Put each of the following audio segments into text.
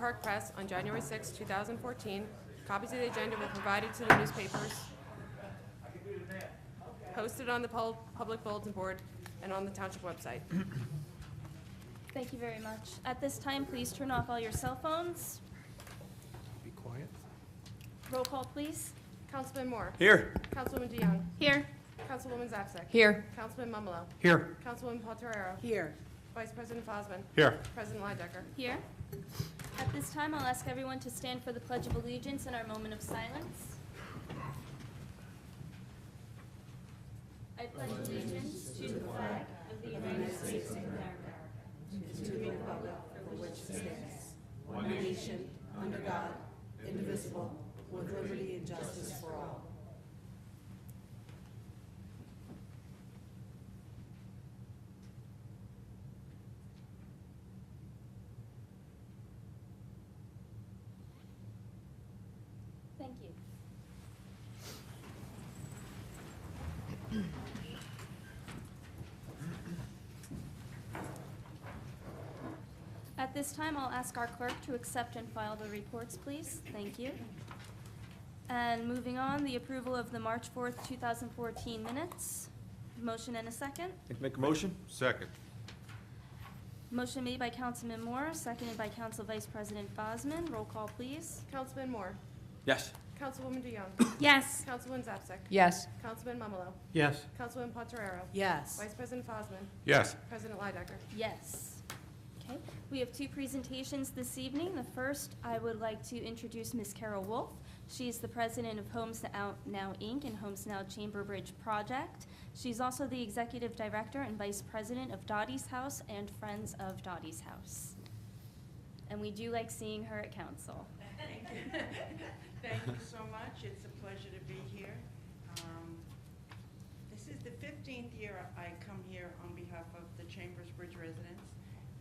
Park Press on January 6, 2014. Copies of the agenda were provided to the newspapers, posted on the public bulletin board, and on the township website. Thank you very much. At this time, please turn off all your cell phones. Be quiet. Roll call, please. Councilman Moore. Here. Councilwoman DeYoung. Here. Councilwoman Zapsek. Here. Councilman Mumolo. Here. Councilwoman Paltorero. Here. Vice President Fosman. Here. President Lidecker. Here. At this time, I'll ask everyone to stand for the Pledge of Allegiance and our moment of silence. I pledge allegiance to the flag of the United States of America, To the republic for which it stands, one nation, under God, indivisible, with liberty and justice for all. Thank you. At this time, I'll ask our clerk to accept and file the reports, please. Thank you. And moving on, the approval of the March 4th, 2014 minutes. Motion and a second. Make a motion? Second. Motion made by Councilman Moore, seconded by Council Vice President Bosman. Roll call, please. Councilman Moore. Yes. Councilwoman DeYoung. Yes. Councilwoman Zapsek. Yes. Councilman Mumolo. Yes. Councilwoman Paltorero. Yes. Vice President Fosman. Yes. President Lidecker. Yes. Okay, we have two presentations this evening. The first, I would like to introduce Ms. Carol Wolf. She's the president of Homes Now Inc. and Homes Now Chamber Bridge Project. She's also the executive director and vice president of Dottie's House and Friends of Dottie's House. And we do like seeing her at council. Thank you. Thank you so much. It's a pleasure to be here. This is the 15th year I come here on behalf of the Chambers Bridge residents,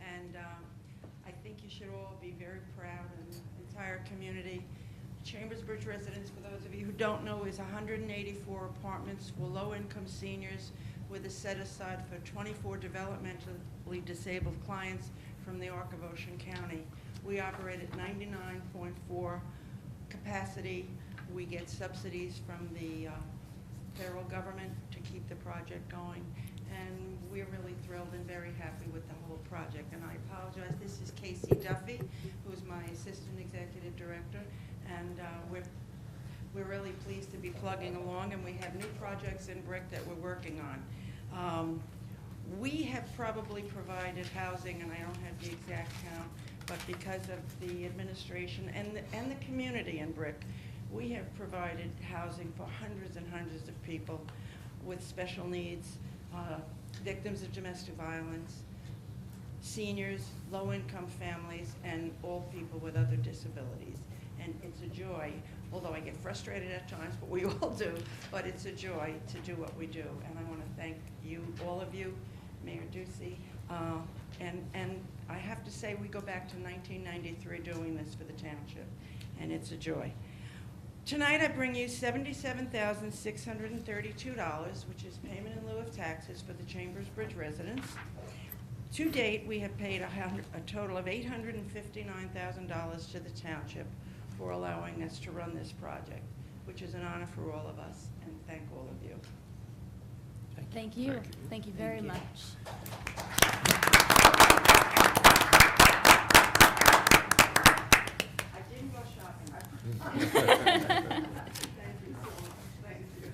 and I think you should all be very proud, and the entire community. Chambers Bridge residents, for those of you who don't know, is 184 apartments for low-income seniors with a set-aside for 24 developmentally disabled clients from the Arc of Ocean County. We operate at 99.4 capacity. We get subsidies from the federal government to keep the project going, and we're really thrilled and very happy with the whole project. And I apologize, this is Casey Duffy, who's my assistant executive director, and we're really pleased to be plugging along, and we have new projects in Brick that we're working on. We have probably provided housing, and I don't have the exact count, but because of the administration and the community in Brick, we have provided housing for hundreds and hundreds of people with special needs, victims of domestic violence, seniors, low-income families, and all people with other disabilities. And it's a joy, although I get frustrated at times, but we all do, but it's a joy to do what we do. And I want to thank you, all of you, Mayor Ducey, and I have to say we go back to 1993 doing this for the township, and it's a joy. Tonight I bring you $77,632, which is payment in lieu of taxes for the Chambers Bridge residents. To date, we have paid a total of $859,000 to the township for allowing us to run this project, which is an honor for all of us, and thank all of you. Thank you. Thank you very much. I didn't go shopping. Thank you so much. Thank you.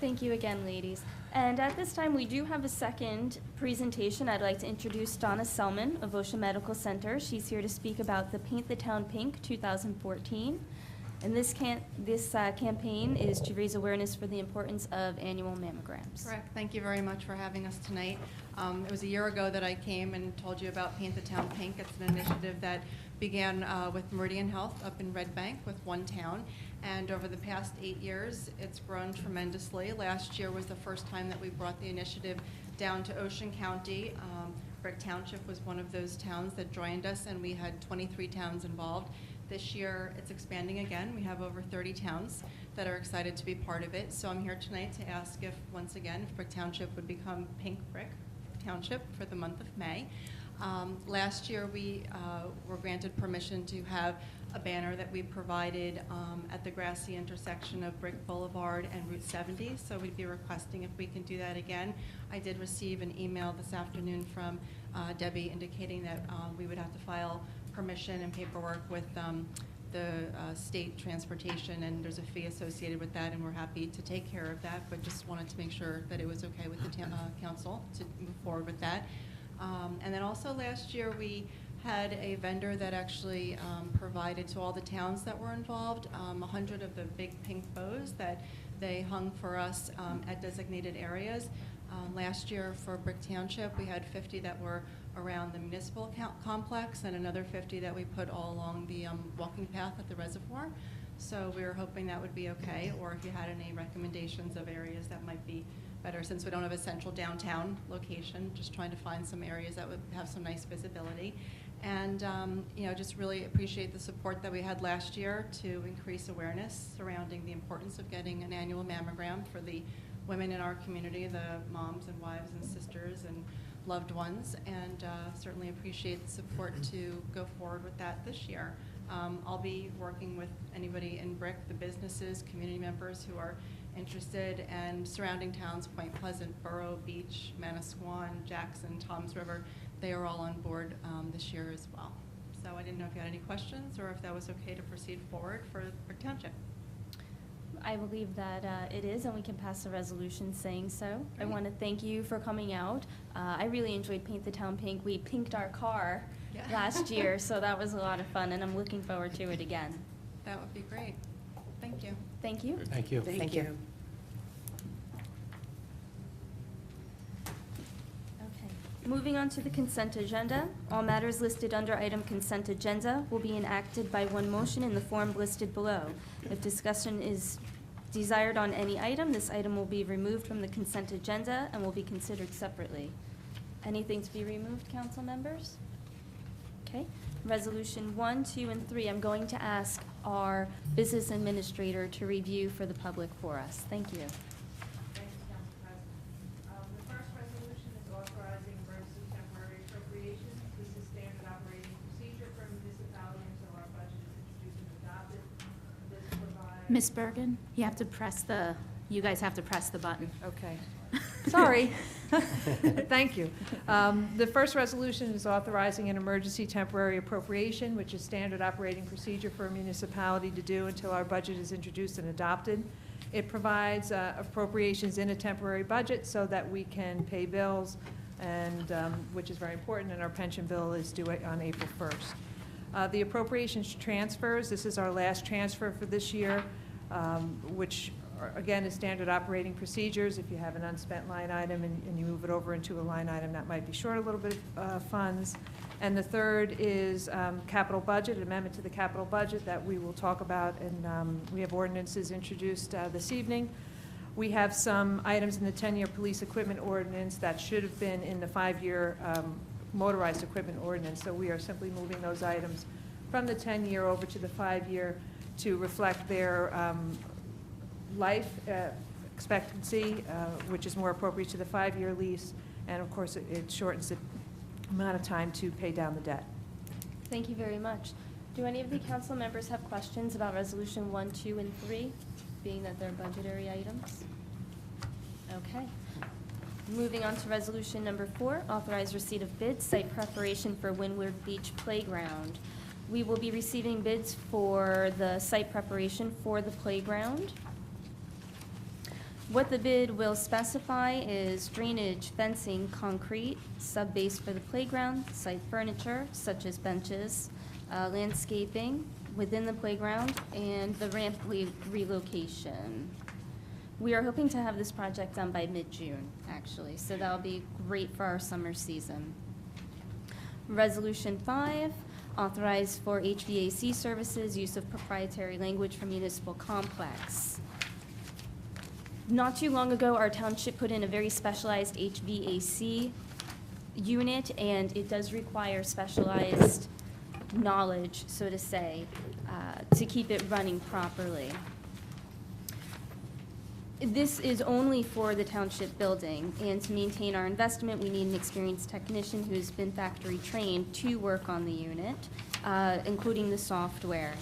Thank you again, ladies. And at this time, we do have a second presentation. I'd like to introduce Donna Selman of Ocean Medical Center. She's here to speak about the Paint the Town Pink 2014. And this campaign is to raise awareness for the importance of annual mammograms. Correct. Thank you very much for having us tonight. It was a year ago that I came and told you about Paint the Town Pink. It's an initiative that began with Meridian Health up in Red Bank with one town. And over the past 8 years, it's grown tremendously. Last year was the first time that we brought the initiative down to Ocean County. Brick Township was one of those towns that joined us, and we had 23 towns involved. This year, it's expanding again. We have over 30 towns that are excited to be part of it. So I'm here tonight to ask if, once again, if Brick Township would become Pink Brick Township for the month of May. Last year, we were granted permission to have a banner that we provided at the grassy intersection of Brick Boulevard and Route 70, so we'd be requesting if we can do that again. I did receive an email this afternoon from Debbie indicating that we would have to file permission and paperwork with the state transportation, and there's a fee associated with that, and we're happy to take care of that, but just wanted to make sure that it was okay with the council to move forward with that. And then also last year, we had a vendor that actually provided to all the towns that were involved 100 of the big pink bows that they hung for us at designated areas. Last year for Brick Township, we had 50 that were around the municipal complex and another 50 that we put all along the walking path at the reservoir. So we were hoping that would be okay, or if you had any recommendations of areas that might be better, since we don't have a central downtown location, just trying to find some areas that would have some nice visibility. And you know, just really appreciate the support that we had last year to increase awareness surrounding the importance of getting an annual mammogram for the women in our community, the moms and wives and sisters and loved ones, and certainly appreciate the support to go forward with that this year. I'll be working with anybody in Brick, the businesses, community members who are interested, and surrounding towns, Point Pleasant, Borough, Beach, Manasquan, Jackson, Toms River, they are all on board this year as well. So I didn't know if you had any questions or if that was okay to proceed forward for Brick Township. I believe that it is, and we can pass a resolution saying so. I Great. want to thank you for coming out. I really enjoyed Paint the Town Pink. We pinked our car Yeah. last year, so that was a lot of fun, and I'm looking forward to it again. That would be great. Thank you. Thank you. Thank you. Thank you. Okay. Moving on to the consent agenda. All matters listed under item consent agenda will be enacted by one motion in the form listed below. If discussion is desired on any item, this item will be removed from the consent agenda and will be considered separately. Anything to be removed, council members? Okay. Resolution 1, 2, and 3, I'm going to ask our business administrator to review for the public for us. Thank you. Thank you, Council President. The first resolution is authorizing emergency temporary appropriations. This is standard operating procedure for municipality until our budget is introduced and adopted. This provides. Ms. Bergen, you have to press you guys have to press the button. Okay. Sorry. Thank you. The first resolution is authorizing an emergency temporary appropriation, which is standard operating procedure for a municipality to do until our budget is introduced and adopted. It provides appropriations in a temporary budget so that we can pay bills, and which is very important, and our pension bill is due on April 1st. The appropriations transfers, this is our last transfer for this year, which again is standard operating procedures. If you have an unspent line item and you move it over into a line item that might be short a little bit of funds. And the third is capital budget, an amendment to the capital budget that we will talk about, and we have ordinances introduced this evening. We have some items in the 10-year police equipment ordinance that should have been in the 5-year motorized equipment ordinance, so we are simply moving those items from the 10-year over to the 5-year to reflect their life expectancy, which is more appropriate to the 5-year lease, and of course it shortens the amount of time to pay down the debt. Thank you very much. Do any of the council members have questions about resolution 1, 2, and 3, being that they're budgetary items? Okay. Moving on to resolution number 4, authorize receipt of bids, site preparation for Windward Beach Playground. We will be receiving bids for the site preparation for the playground. What the bid will specify is drainage, fencing, concrete, sub-base for the playground, site furniture such as benches, landscaping within the playground, and the ramp relocation. We are hoping to have this project done by mid-June, actually, so that'll be great for our summer season. Resolution 5, authorize for HVAC services, use of proprietary language for municipal complex. Not too long ago, our township put in a very specialized HVAC unit, and it does require specialized knowledge, so to say, to keep it running properly. This is only for the township building, and to maintain our investment, we need an experienced technician who's been factory trained to work on the unit, including the software.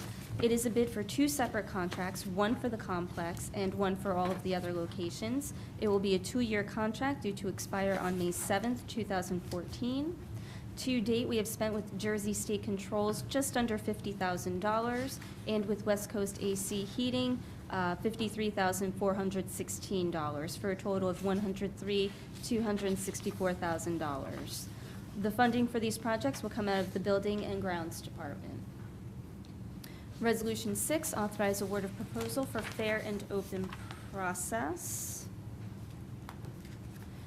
It is a bid for 2 separate contracts, one for the complex and one for all of the other locations. It will be a 2-year contract due to expire on May 7th, 2014. To date, we have spent with Jersey State Controls just under $50,000, and with West Coast AC Heating, $53,416, for a total of $103,264,000. The funding for these projects will come out of the Building and Grounds Department. Resolution 6, authorize award of proposal for fair and open process.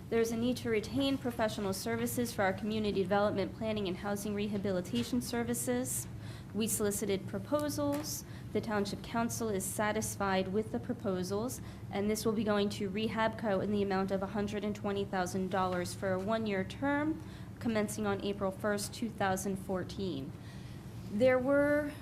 There's a need to retain professional services for our community development, planning, and housing rehabilitation services. We solicited proposals. The Township Council is satisfied with the proposals, and this will be going to Rehab Co. in the amount of $120,000 for a 1-year term, commencing on April 1st, 2014. There were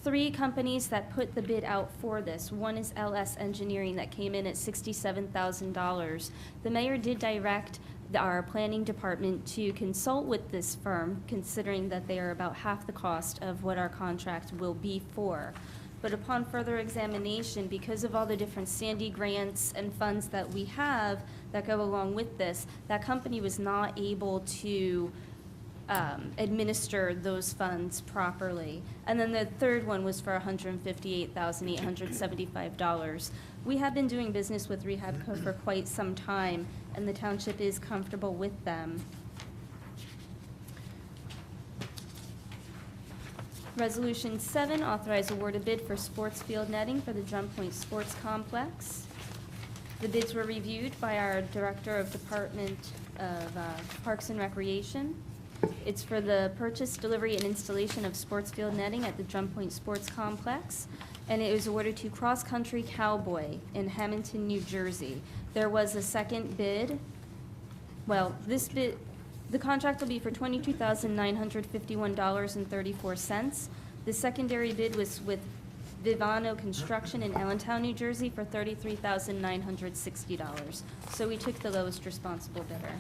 3 companies that put the bid out for this. One is LS Engineering that came in at $67,000. The mayor did direct our planning department to consult with this firm, considering that they are about half the cost of what our contract will be for. But upon further examination, because of all the different Sandy grants and funds that we have that go along with this, that company was not able to administer those funds properly. And then the third one was for $158,875. We have been doing business with Rehab Co. for quite some time, and the township is comfortable with them. Resolution 7, authorize award a bid for sports field netting for the Drum Point Sports Complex. The bids were reviewed by our Director of Department of Parks and Recreation. It's for the purchase, delivery, and installation of sports field netting at the Drum Point Sports Complex, and it was awarded to Cross Country Cowboy in Hamilton, New Jersey. There was a second bid. Well, this bid, the contract will be for $22,951.34. The secondary bid was with Vivano Construction in Allentown, New Jersey for $33,960. So we took the lowest responsible bidder.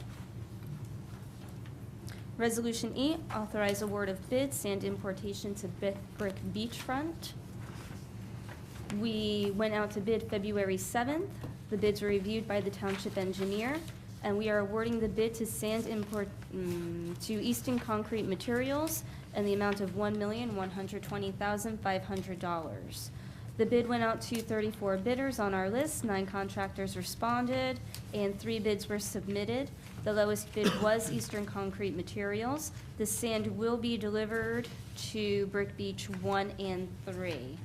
Resolution 8, authorize award of bid, sand importation to Brick Beachfront. We went out to bid February 7th. The bids were reviewed by the township engineer, and we are awarding the bid to sand import, to Easton Concrete Materials in the amount of $1,120,500. The bid went out to 34 bidders on our list, 9 contractors responded, and 3 bids were submitted. The lowest bid was Eastern Concrete Materials. The sand will be delivered to Brick Beach 1 and 3.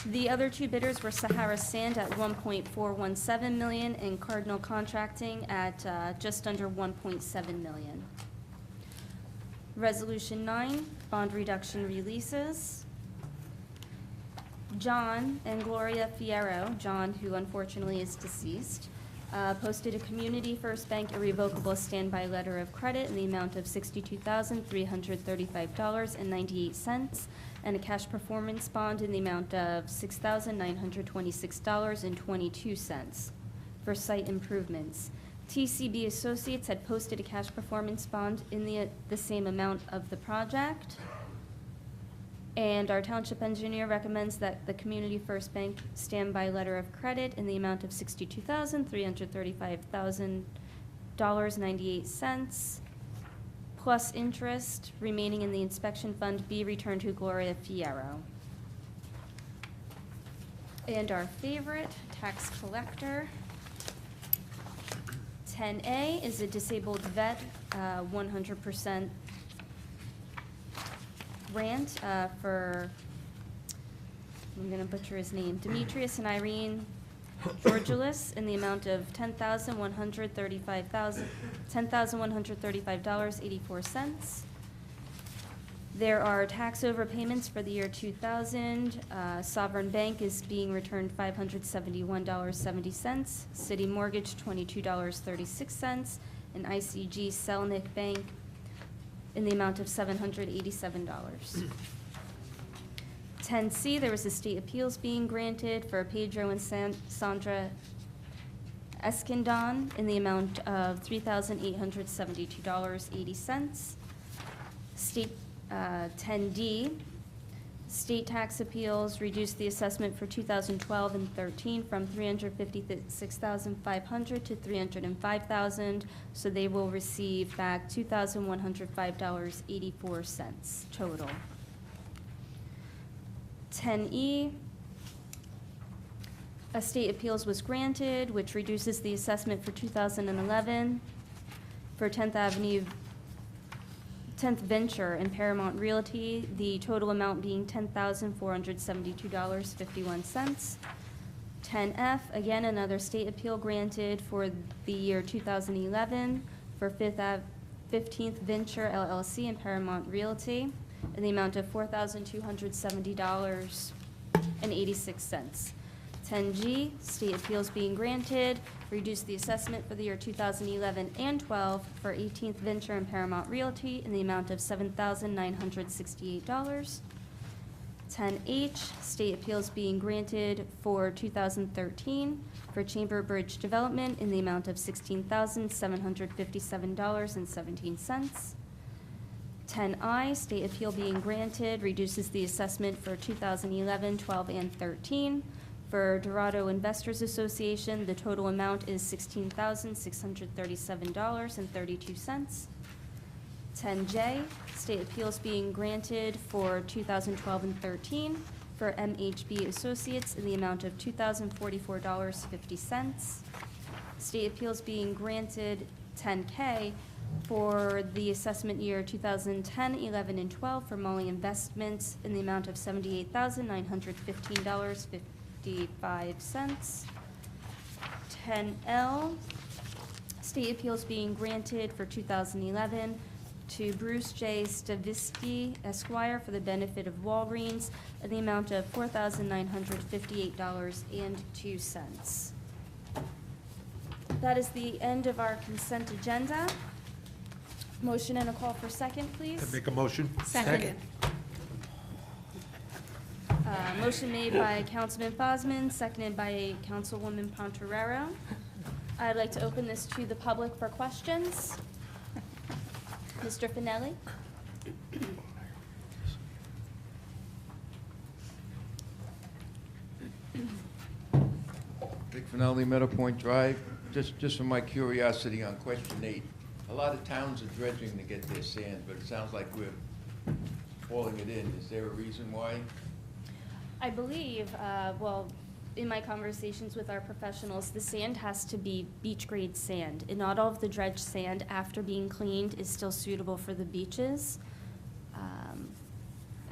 The other 2 bidders were Sahara Sand at $1.417 million and Cardinal Contracting at just under $1.7 million. Resolution 9, bond reduction releases. John and Gloria Fierro, John, who unfortunately is deceased, posted a Community First Bank irrevocable standby letter of credit in the amount of $62,335.98 and a cash performance bond in the amount of $6,926.22 for site improvements. TCB Associates had posted a cash performance bond in the same amount of the project. And our township engineer recommends that the Community First Bank standby letter of credit in the amount of $62,335,98 plus interest remaining in the inspection fund be returned to Gloria Fierro. And our favorite tax collector, 10A, is a disabled vet, 100% grant for, I'm going to butcher his name, Demetrius and Irene Georgilis in the amount of $10,135.84. There are tax overpayments for the year 2000. Sovereign Bank is being returned $571.70. City Mortgage, $22.36. And ICG Selnick Bank in the amount of $787. 10C, there was a state appeals being granted for Pedro and Sandra Escandon in the amount of $3,872.80. State 10D, state tax appeals reduced the assessment for 2012 and 13 from $356,500 to $305,000, so they will receive back $2,105.84 total. 10E, a state appeals was granted, which reduces the assessment for 2011 for 10th Venture in Paramount Realty, the total amount being $10,472.51. 10F, again, another state appeal granted for the year 2011 for 15th Venture LLC in Paramount Realty in the amount of $4,270.86. 10G, state appeals being granted, reduced the assessment for the year 2011 and 12 for 18th Venture and Paramount Realty in the amount of $7,968. 10H, state appeals being granted for 2013 for Chamber Bridge Development in the amount of $16,757.17. 10I, state appeal being granted, reduces the assessment for 2011, 12, and 13. For Dorado Investors Association, the total amount is $16,637.32. 10J, state appeals being granted for 2012 and 13 for MHB Associates in the amount of $2,044.50. State appeals being granted 10K for the assessment year 2010, 11, and 12 for Molly Investments in the amount of $78,915.55. 10L, state appeals being granted for 2011 to Bruce J. Stavisky Esquire for the benefit of Walgreens in the amount of $4,958.02. That is the end of our consent agenda. Motion and a call for second, please. Make a motion? Second. Motion made by Councilman Fosman, seconded by Councilwoman Pontorero. I'd like to open this to the public for questions. Mr. Finelli? Rick Finelli, Meadow Point Drive. Just for my curiosity on question 8, a lot of towns are dredging to get their sand, but it sounds like we're hauling it in. Is there a reason why? I believe, well, in my conversations with our professionals, the sand has to be beach-grade sand, and not all of the dredged sand, after being cleaned, is still suitable for the beaches.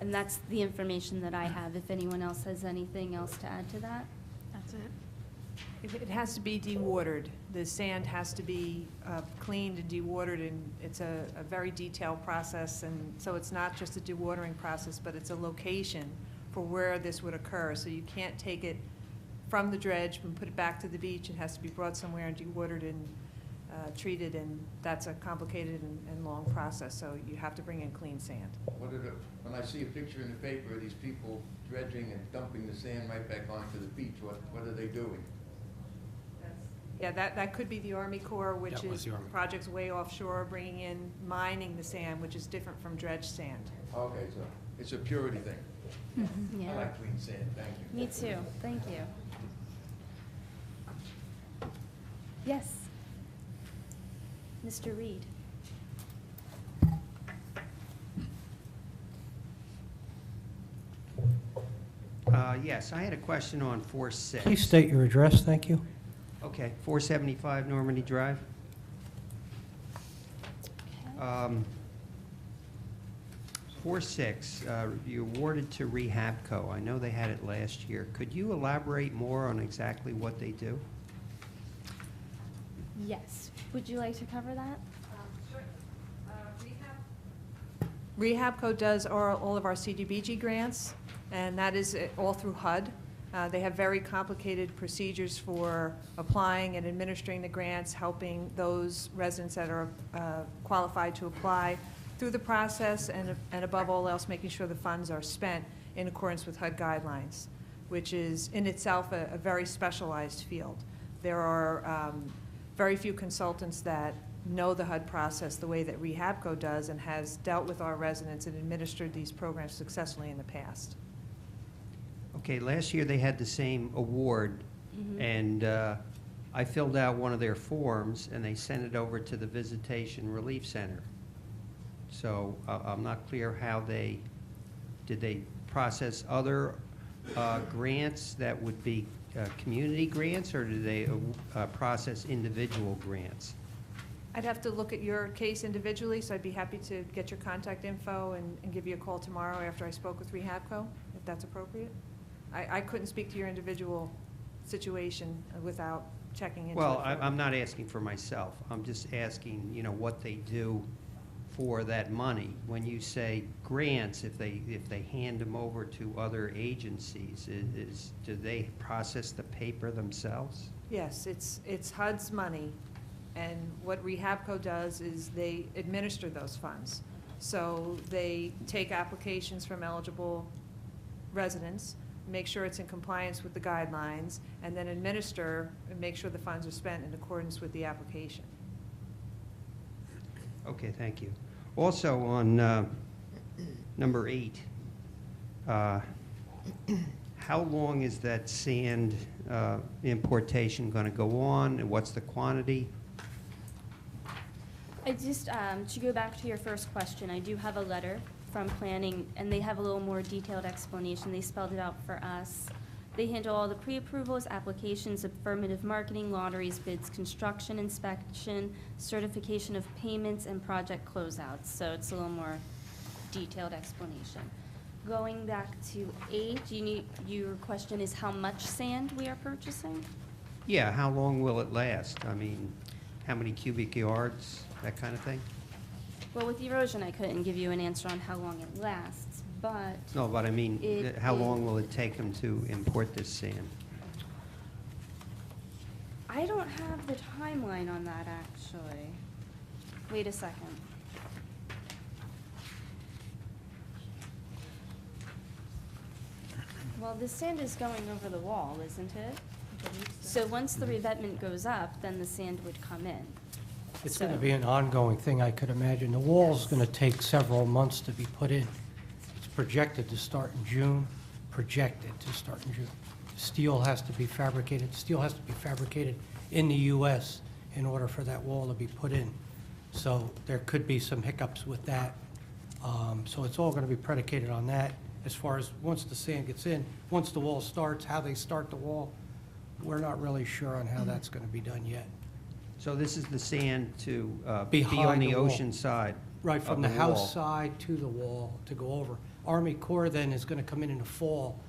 And that's the information that I have. If anyone else has anything else to add to that? That's it. It has to be dewatered. The sand has to be cleaned and dewatered, and it's a very detailed process. And so it's not just a dewatering process, but it's a location for where this would occur. So you can't take it from the dredge and put it back to the beach. It has to be brought somewhere and dewatered and treated, and that's a complicated and long process. So you have to bring in clean sand. When I see a picture in the paper of these people dredging and dumping the sand right back onto the beach, what are they doing? Yeah, that could be the Army Corps, which That was is the Army. projects way offshore, bringing in, mining the sand, which is different from dredged sand. Okay, so it's a purity thing. I Yeah. like clean sand, thank you. Me too. Thank you. Yes. Mr. Reed? Yes, I had a question on 4.6. Please state your address, thank you. Okay, 475 Normandy Drive. 4.6, you awarded to Rehabco. I know they had it last year. Could you elaborate more on exactly what they do? Yes. Would you like to cover that? Rehabco does all of our CDBG grants, and that is all through HUD. They have very complicated procedures for applying and administering the grants, helping those residents that are qualified to apply through the process, and above all else, making sure the funds are spent in accordance with HUD guidelines, which is in itself a very specialized field. There are very few consultants that know the HUD process the way that Rehabco does and has dealt with our residents and administered these programs successfully in the past. Okay, last year they had the same award, and I filled out one of their forms, and they sent it over to the Visitation Relief Center. So I'm not clear how did they process other grants that would be community grants, or did they process individual grants? I'd have to look at your case individually, so I'd be happy to get your contact info and give you a call tomorrow after I spoke with Rehabco, if that's appropriate. I couldn't speak to your individual situation without checking into it. Well, further. I'm not asking for myself. I'm just asking, you know, what they do for that money. When you say grants, if they hand them over to other agencies, do they process the paper themselves? Yes, it's HUD's money, and what Rehabco does is they administer those funds. So they take applications from eligible residents, make sure it's in compliance with the guidelines, and then administer and make sure the funds are spent in accordance with the application. Okay, thank you. Also, on number 8, how long is that sand importation going to go on, and what's the quantity? I just, to go back to your first question, I do have a letter from planning, and they have a little more detailed explanation. They spelled it out for us. They handle all the pre-approvals, applications, affirmative marketing, lotteries, bids, construction, inspection, certification of payments, and project closeouts. So it's a little more detailed explanation. Going back to 8, your question is how much sand we are purchasing? Yeah, how long will it last? I mean, how many cubic yards, that kind of thing? Well, with erosion, I couldn't give you an answer on how long it lasts, but No, but I mean, It how long is- will it take them to import this sand? I don't have the timeline on that, actually. Wait a second. Well, the sand is going over the wall, isn't it? So once the revetment goes up, then the sand would come in. It's So- going to be an ongoing thing, I could imagine. The wall's going to take several months to be put in. It's projected to start in June, projected to start in June. Steel has to be fabricated in the U.S. in order for that wall to be put in. So there could be some hiccups with that. So it's all going to be predicated on that. As far as once the sand gets in, once the wall starts, how they start the wall, we're not really sure on how that's going to be done yet. So this is the sand to be Behind on the the wall. ocean side Right, of from the wall. house side to the wall to go over. Army Corps then is going to come in the fall,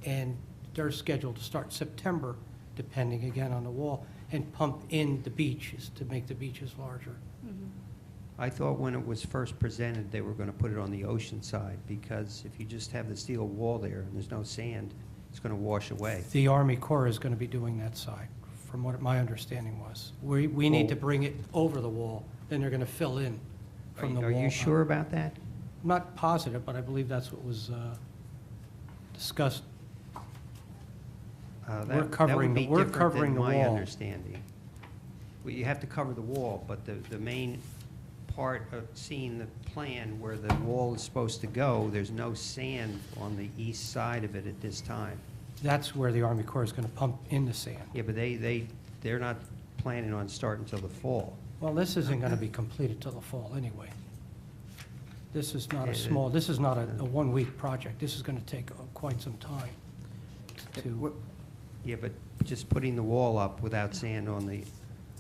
and they're scheduled to start September, depending again on the wall, and pump in the beaches to make the beaches larger. I thought when it was first presented, they were going to put it on the ocean side, because if you just have the steel wall there and there's no sand, it's going to wash away. The Army Corps is going to be doing that side, from what my understanding was. We need to bring it over the wall, then they're going to fill in from the wall. Are you sure about that? I'm not positive, but I believe that's what was discussed. That would covering be the- we're different covering than the my wall. understanding. Well, you have to cover the wall, but the main part of seeing the plan where the wall is supposed to go, there's no sand on the east side of it at this time. That's where the Army Corps is going to pump in the sand. Yeah, but they're not planning on starting until the fall. Well, this isn't going to be completed till the fall anyway. This is not Yeah, a small, this is not a one-week project. This is going to take quite some time to, Yeah, but just putting the wall up without sand on the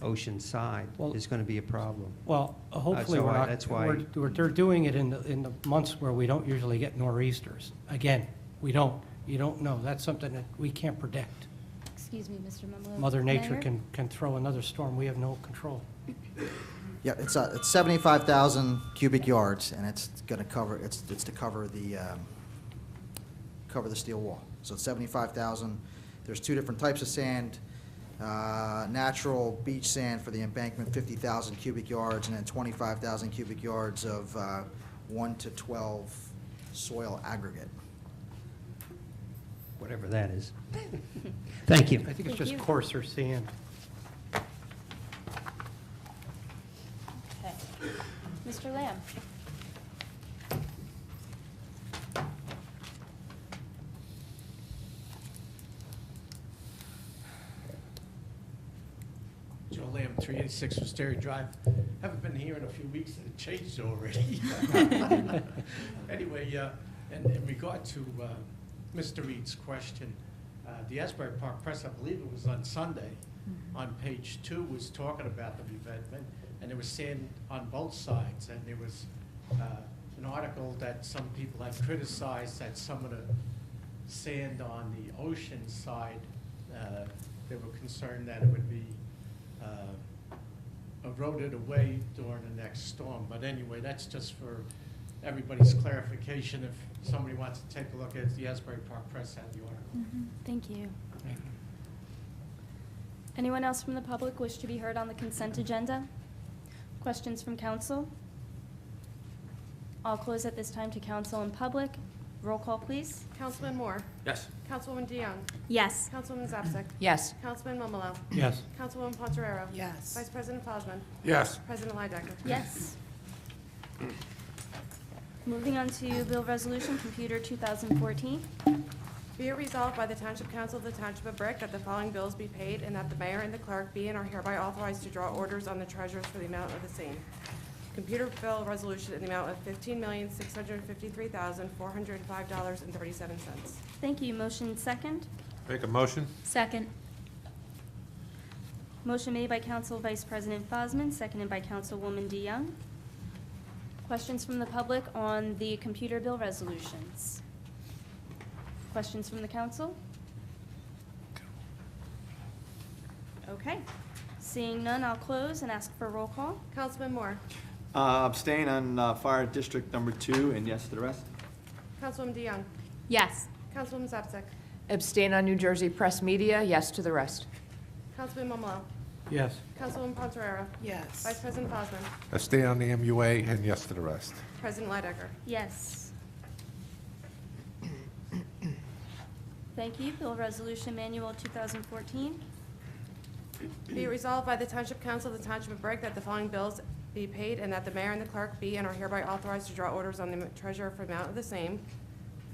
ocean side Well- is going to be a problem. well, hopefully So we're not. that's why- They're doing it in the months where we don't usually get nor'easters. Again, you don't know. That's something that we can't predict. Excuse me, Mr. Mumlo. Mother Nature Mayor? can throw another storm. We have no control. Yeah, it's 75,000 cubic yards, and it's going to cover, it's to cover the steel wall. So it's 75,000. There's two different types of sand. Natural beach sand for the embankment, 50,000 cubic yards, and then 25,000 cubic yards of 1 to 12 soil aggregate. whatever that is. Thank you. I think it's Thank just you. coarser sand. Okay. Mr. Lamb? Joe Lamb, 386 Wisteria Drive. Haven't been here in a few weeks, and it changed already. Anyway, in regard to Mr. Reed's question, the Asbury Park Press, I believe it was on Sunday, on page 2, was talking about the revetment, and there was sand on both sides, and there was an article that some people had criticized that some of the sand on the ocean side, they were concerned that it would be eroded away during the next storm. But anyway, that's just for everybody's clarification. If somebody wants to take a look at it, the Asbury Park Press had the article. Thank you. Anyone else from the public wish to be heard on the consent agenda? Questions from council? I'll close at this time to council and public. Roll call, please. Councilman Moore. Yes. Councilwoman DeYoung. Yes. Councilwoman Zapsik. Yes. Councilman Momolo. Yes. Councilwoman Pontoriero. Yes. Vice President Fosman. Yes. President Leidecker. Yes. Moving on to bill resolution, computer 2014. Be it resolved by the Township Council of the Township of Brick that the following bills be paid and that the mayor and the clerk be and are hereby authorized to draw orders on the treasurers for the amount of the same. Computer bill resolution in the amount of $15,653,405.37. Thank you. Motion second. Make a motion? Second. Motion made by Council Vice President Fosman, seconded by Councilwoman DeYoung. Questions from the public on the computer bill resolutions? Questions from the council? Okay. Seeing none, I'll close and ask for a roll call. Councilman Moore. Abstain on Fire District Number 2, and yes to the rest. Councilwoman DeYoung. Yes. Councilwoman Zapsik. Abstain on New Jersey Press Media, yes to the rest. Councilman Momolo. Yes. Councilwoman Pontoriero. Yes. Vice President Fosman. Abstain on the MUA and yes to the rest. President Leidecker. Yes. Thank you. Bill Resolution Manual 2014. Be it resolved by the Township Council of the Township of Brick that the following bills be paid and that the mayor and the clerk be and are hereby authorized to draw orders on the treasurer for the amount of the same.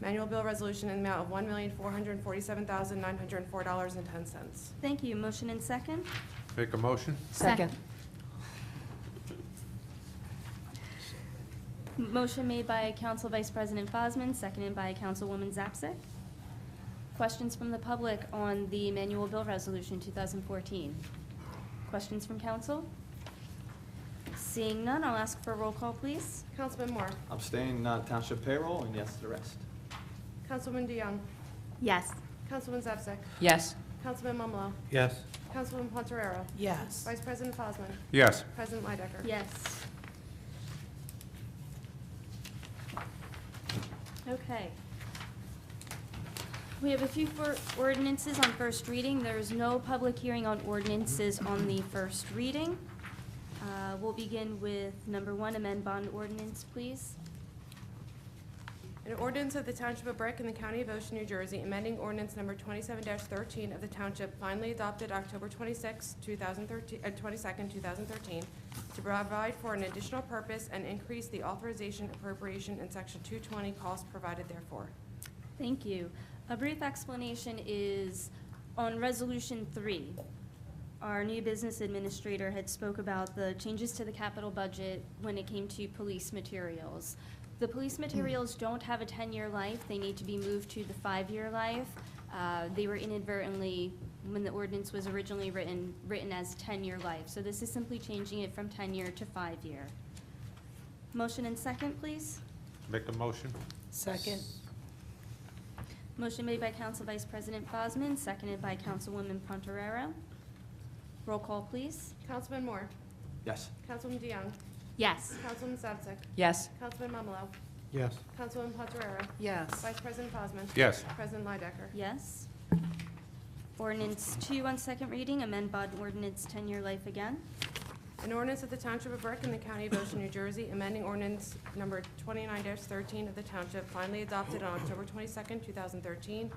Manual bill resolution in the amount of $1,447,904.10. Thank you. Motion and second. Make a motion? Second. Motion made by Council Vice President Fosman, seconded by Councilwoman Zapsik. Questions from the public on the manual bill resolution 2014? Questions from council? Seeing none, I'll ask for a roll call, please. Councilman Moore. Abstain Township Payroll, and yes to the rest. Councilwoman DeYoung. Yes. Councilwoman Zapsik. Yes. Councilman Momolo. Yes. Councilwoman Pontoriero. Yes. Vice President Fosman. Yes. President Leidecker. Yes. Okay. We have a few ordinances on first reading. There is no public hearing on ordinances on the first reading. We'll begin with number 1, amend bond ordinance, please. An ordinance of the Township of Brick in the County of Ocean, New Jersey, amending ordinance number 27-13 of the Township finally adopted October 22nd, 2013, to provide for an additional purpose and increase the authorization appropriation in Section 220 costs provided therefore. Thank you. A brief explanation is on Resolution 3. Our new business administrator had spoke about the changes to the capital budget when it came to police materials. The police materials don't have a 10-year life. They need to be moved to the 5-year life. They were inadvertently, when the ordinance was originally written as 10-year life. So this is simply changing it from 10-year to 5-year. Motion and second, please. Make a motion? Second. Motion made by Council Vice President Fosman, seconded by Councilwoman Pontoriero. Roll call, please. Councilman Moore. Yes. Councilwoman DeYoung. Yes. Councilwoman Zapsik. Yes. Councilman Momolo. Yes. Councilwoman Pontoriero. Yes. Vice President Fosman. Yes. President Leidecker. Yes. Ordinance 2 on second reading, amend bond ordinance 10-year life again. An ordinance of the Township of Brick in the County of Ocean, New Jersey, amending ordinance number 29-13 of the Township finally adopted on October 22nd, 2013,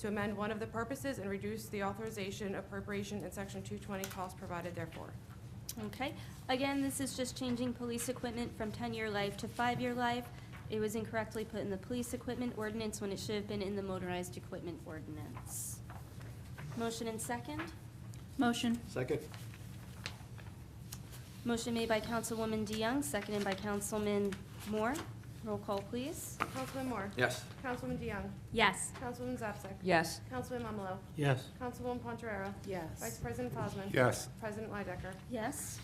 to amend one of the purposes and reduce the authorization appropriation in Section 220 costs provided therefore. Okay, again, this is just changing police equipment from 10-year life to 5-year life. It was incorrectly put in the police equipment ordinance when it should have been in the motorized equipment ordinance. Motion and second? Motion. Second. Motion made by Councilwoman DeYoung, seconded by Councilman Moore. Roll call, please. Councilman Moore? Yes. Councilman DeYoung? Yes. Councilwoman Zapsek? Yes. Councilman Mamalo? Yes. Councilwoman Pontoriero? Yes. Vice President Fosman? Yes. President Leidecker? Yes.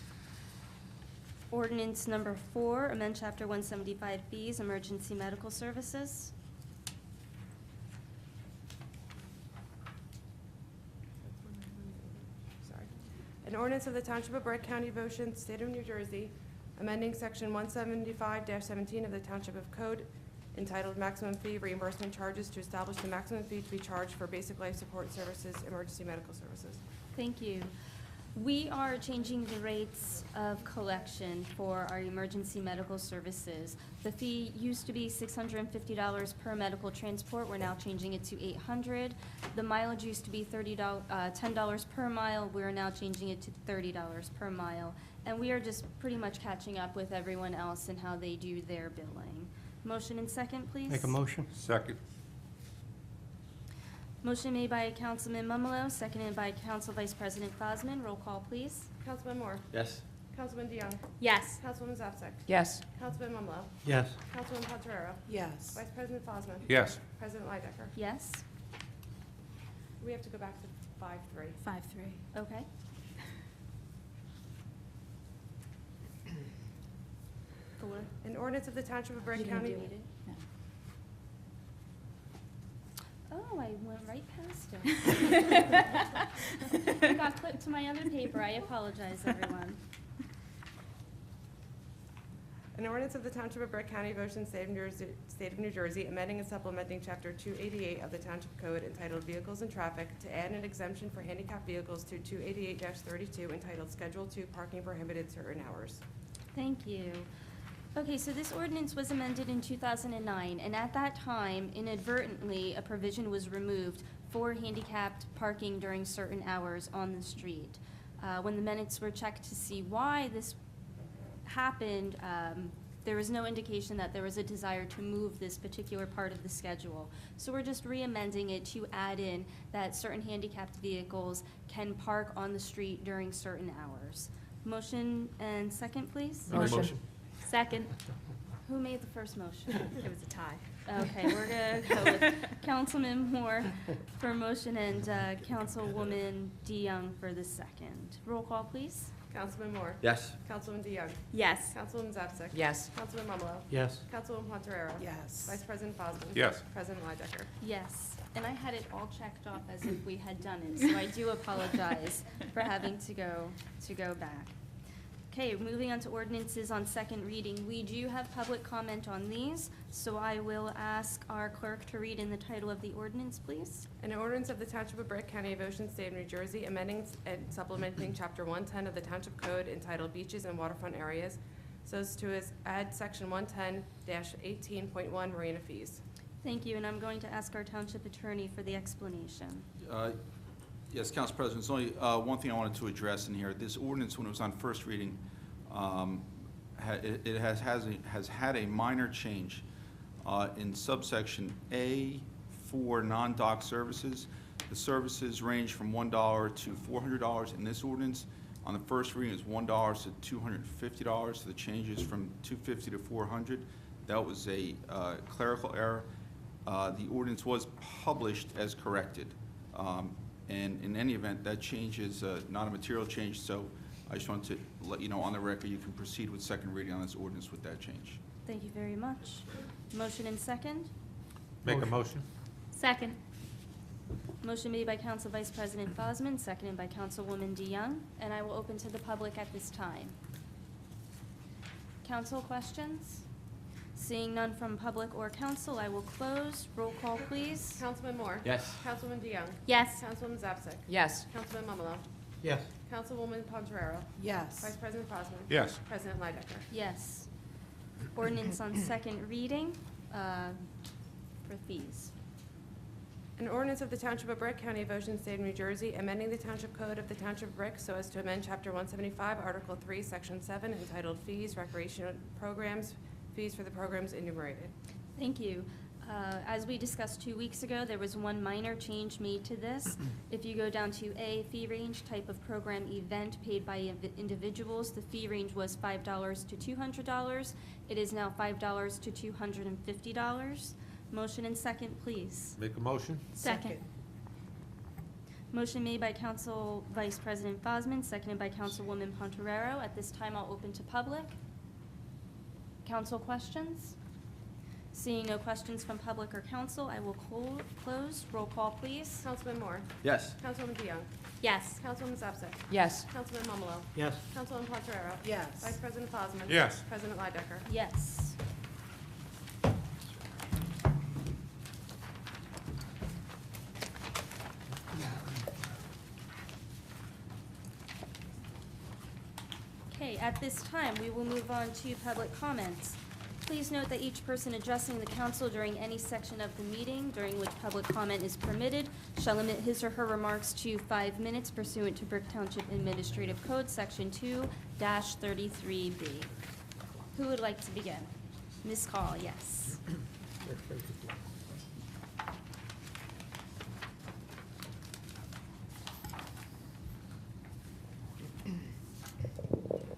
Ordinance number 4, amend Chapter 175 fees, emergency medical services. Sorry. An ordinance of the Township of Brick, County of Ocean, State of New Jersey, amending Section 175-17 of the Township of Code entitled Maximum Fee Reimbursement Charges to establish the maximum fee to be charged for basic life support services, emergency medical services. Thank you. We are changing the rates of collection for our emergency medical services. The fee used to be $650 per medical transport. We're now changing it to $800. The mileage used to be $10 per mile. We're now changing it to $30 per mile. And we are just pretty much catching up with everyone else in how they do their billing. Motion and second, please. Make a motion? Second. Motion made by Councilman Mumolo, seconded by Council Vice President Fosman. Roll call, please. Councilman Moore? Yes. Councilman DeYoung? Yes. Councilwoman Zapsek? Yes. Councilman Mamalo? Yes. Councilwoman Pontoriero? Yes. Vice President Fosman? Yes. President Leidecker? Yes. We have to go back to 5-3. 5-3. Okay. Four. An ordinance of the Township of Brick, You didn't County. do it? No. Oh, I went right past it. It got clipped to my other paper. I apologize, everyone. An ordinance of the Township of Brick, County of Ocean, State of New Jersey, amending and supplementing Chapter 288 of the Township Code entitled Vehicles and Traffic to add an exemption for handicapped vehicles to 288-32 entitled Schedule 2 Parking Prohibited Certain Hours. Thank you. Okay, so this ordinance was amended in 2009, and at that time, inadvertently, a provision was removed for handicapped parking during certain hours on the street. When the minutes were checked to see why this happened, there was no indication that there was a desire to move this particular part of the schedule. So we're just re-amending it to add in that certain handicapped vehicles can park on the street during certain hours. Motion and second, please? Motion. Second. Who made the first motion? It was a tie. Okay, we're gonna go with Councilman Moore for motion and Councilwoman DeYoung for the second. Roll call, please. Councilman Moore? Yes. Councilman DeYoung? Yes. Councilwoman Zapsek? Yes. Councilman Mamalo? Yes. Councilwoman Pontoriero? Yes. Vice President Fosman? Yes. President Leidecker? Yes, and I had it all checked off as if we had done it, so I do apologize for having to go back. Okay, moving on to ordinances on second reading. We do have public comment on these, so I will ask our clerk to read in the title of the ordinance, please. An ordinance of the Township of Brick, County of Ocean, State of New Jersey, amending and supplementing Chapter 110 of the Township Code entitled Beaches and Waterfront Areas, so as to add Section 110-18.1 Marina Fees. Thank you, and I'm going to ask our township attorney for the explanation. Yes, Council President, there's only one thing I wanted to address in here. This ordinance, when it was on first reading, it has had a minor change in subsection A for non-dock services. The services range from $1 to $400 in this ordinance. On the first reading, it's $1 to $250, so the change is from $250 to $400. That was a clerical error. The ordinance was published as corrected. And in any event, that change is not a material change, so I just wanted to let you know on the record you can proceed with second reading on this ordinance with that change. Thank you very much. Motion and second? Make a motion. Second. Motion made by Council Vice President Fosman, seconded by Councilwoman DeYoung, and I will open to the public at this time. Council questions? Seeing none from public or council, I will close. Roll call, please. Councilman Moore? Yes. Councilwoman DeYoung? Yes. Councilwoman Zapsek? Yes. Councilman Mamalo? Yes. Councilwoman Pontoriero? Yes. Vice President Fosman? Yes. President Leidecker? Yes. Ordinance on second reading for fees. An ordinance of the Township of Brick, County of Ocean, State of New Jersey, amending the Township Code of the Township of Brick so as to amend Chapter 175, Article 3, Section 7, entitled Fees, Recreation Programs, Fees for the Programs enumerated. Thank you. As we discussed 2 weeks ago, there was one minor change made to this. If you go down to A, fee range, type of program, event paid by individuals, the fee range was $5 to $200. It is now $5 to $250. Motion and second, please. Make a motion? Second. Motion made by Council Vice President Fosman, seconded by Councilwoman Pontorero. At this time, I'll open to public. Council questions? Seeing no questions from public or council, I will close. Roll call, please. Councilman Moore? Yes. Councilwoman DeYoung? Yes. Councilwoman Zapsik? Yes. Councilman Momolo? Yes. Councilwoman Pontorero? Yes. Vice President Fosman? Yes. President Lydecker? Yes. Okay, at this time, we will move on to public comments. Please note that each person addressing the council during any section of the meeting during which public comment is permitted shall limit his or her remarks to 5 minutes pursuant to Brick Township Administrative Code, Section 2-33B. Who would like to begin? Ms. Call, yes.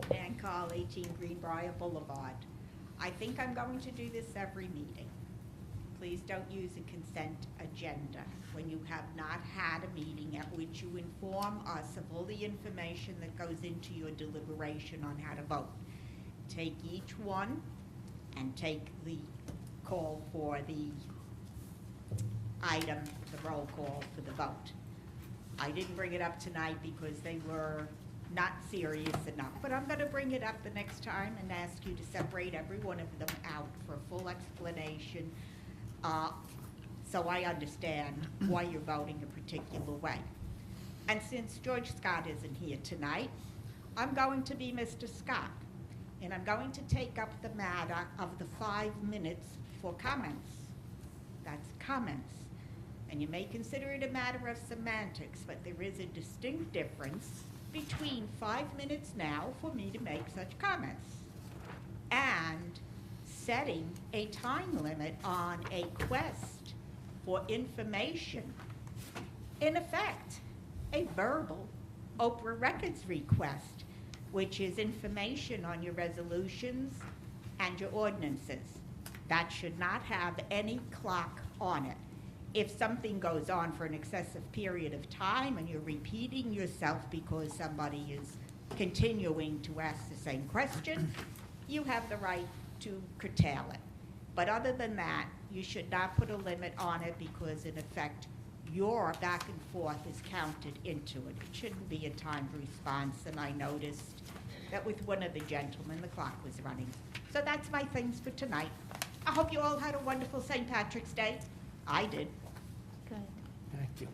Dan Carl, 18 Greenbrier Boulevard. I think I'm going to do this every meeting. Please don't use a consent agenda when you have not had a meeting at which you inform us of all the information that goes into your deliberation on how to vote. Take each one and take the call for the item, the roll call for the vote. I didn't bring it up tonight because they were not serious enough, but I'm gonna bring it up the next time and ask you to separate every one of them out for a full explanation, so I understand why you're voting a particular way. And since George Scott isn't here tonight, I'm going to be Mr. Scott, and I'm going to take up the matter of the 5 minutes for comments. That's comments. And you may consider it a matter of semantics, but there is a distinct difference between 5 minutes now for me to make such comments and setting a time limit on a quest for information. In effect, a verbal Oprah Records request, which is information on your resolutions and your ordinances. That should not have any clock on it. If something goes on for an excessive period of time and you're repeating yourself because somebody is continuing to ask the same question, you have the right to curtail it. But other than that, you should not put a limit on it because in effect, your back and forth is counted into it. It shouldn't be a timed response, and I noticed that with one of the gentlemen, the clock was running. So that's my things for tonight. I hope you all had a wonderful St. Patrick's Day. I did. Good. Thank you.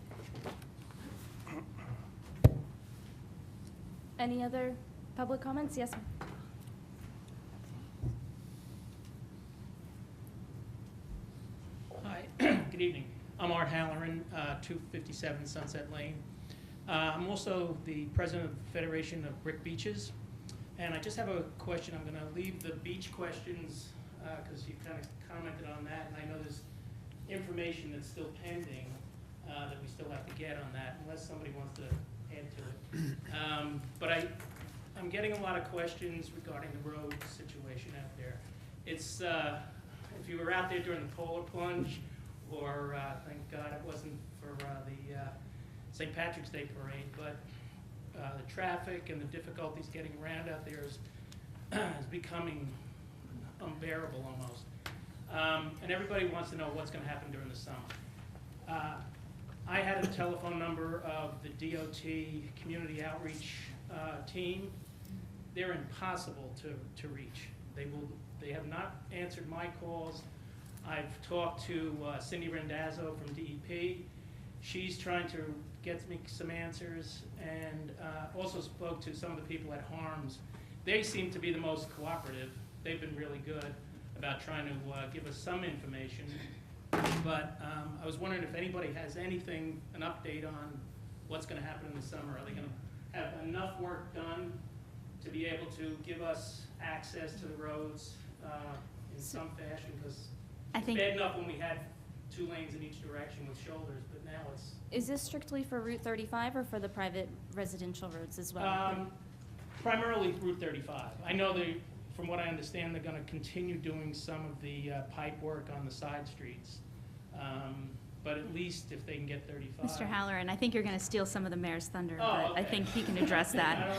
Any other public comments? Yes, ma'am. Hi, good evening. I'm Art Halloran, 257 Sunset Lane. I'm also the president of the Federation of Brick Beaches, and I just have a question. I'm going to leave the beach questions because you kind of commented on that, and I know there's information that's still pending that we still have to get on that, unless somebody wants to add to it. But I'm getting a lot of questions regarding the road situation out there. It's, if you were out there during the polar plunge, or thank God it wasn't for the St. Patrick's Day parade, but the traffic and the difficulties getting around out there is becoming unbearable almost. And everybody wants to know what's going to happen during the summer. I had a telephone number of the DOT Community Outreach team. They're impossible to reach. They have not answered my calls. I've talked to Cindy Rendazzo from DEP. She's trying to get me some answers, and also spoke to some of the people at Harms. They seem to be the most cooperative. They've been really good about trying to give us some information. But I was wondering if anybody has anything, an update on what's going to happen in the summer. Are they going to have enough work done to be able to give us access to the roads in some fashion? Because I it's think- bad enough when we had 2 lanes in each direction with shoulders, but now it's... Is this strictly for Route 35 or for the private residential roads as well? Primarily Route 35. I know they, from what I understand, they're going to continue doing some of the pipe work on the side streets. But at least if they can get 35. Mr. Halloran, I think you're going to steal some of the mayor's thunder, Oh, but I okay. think he can address that.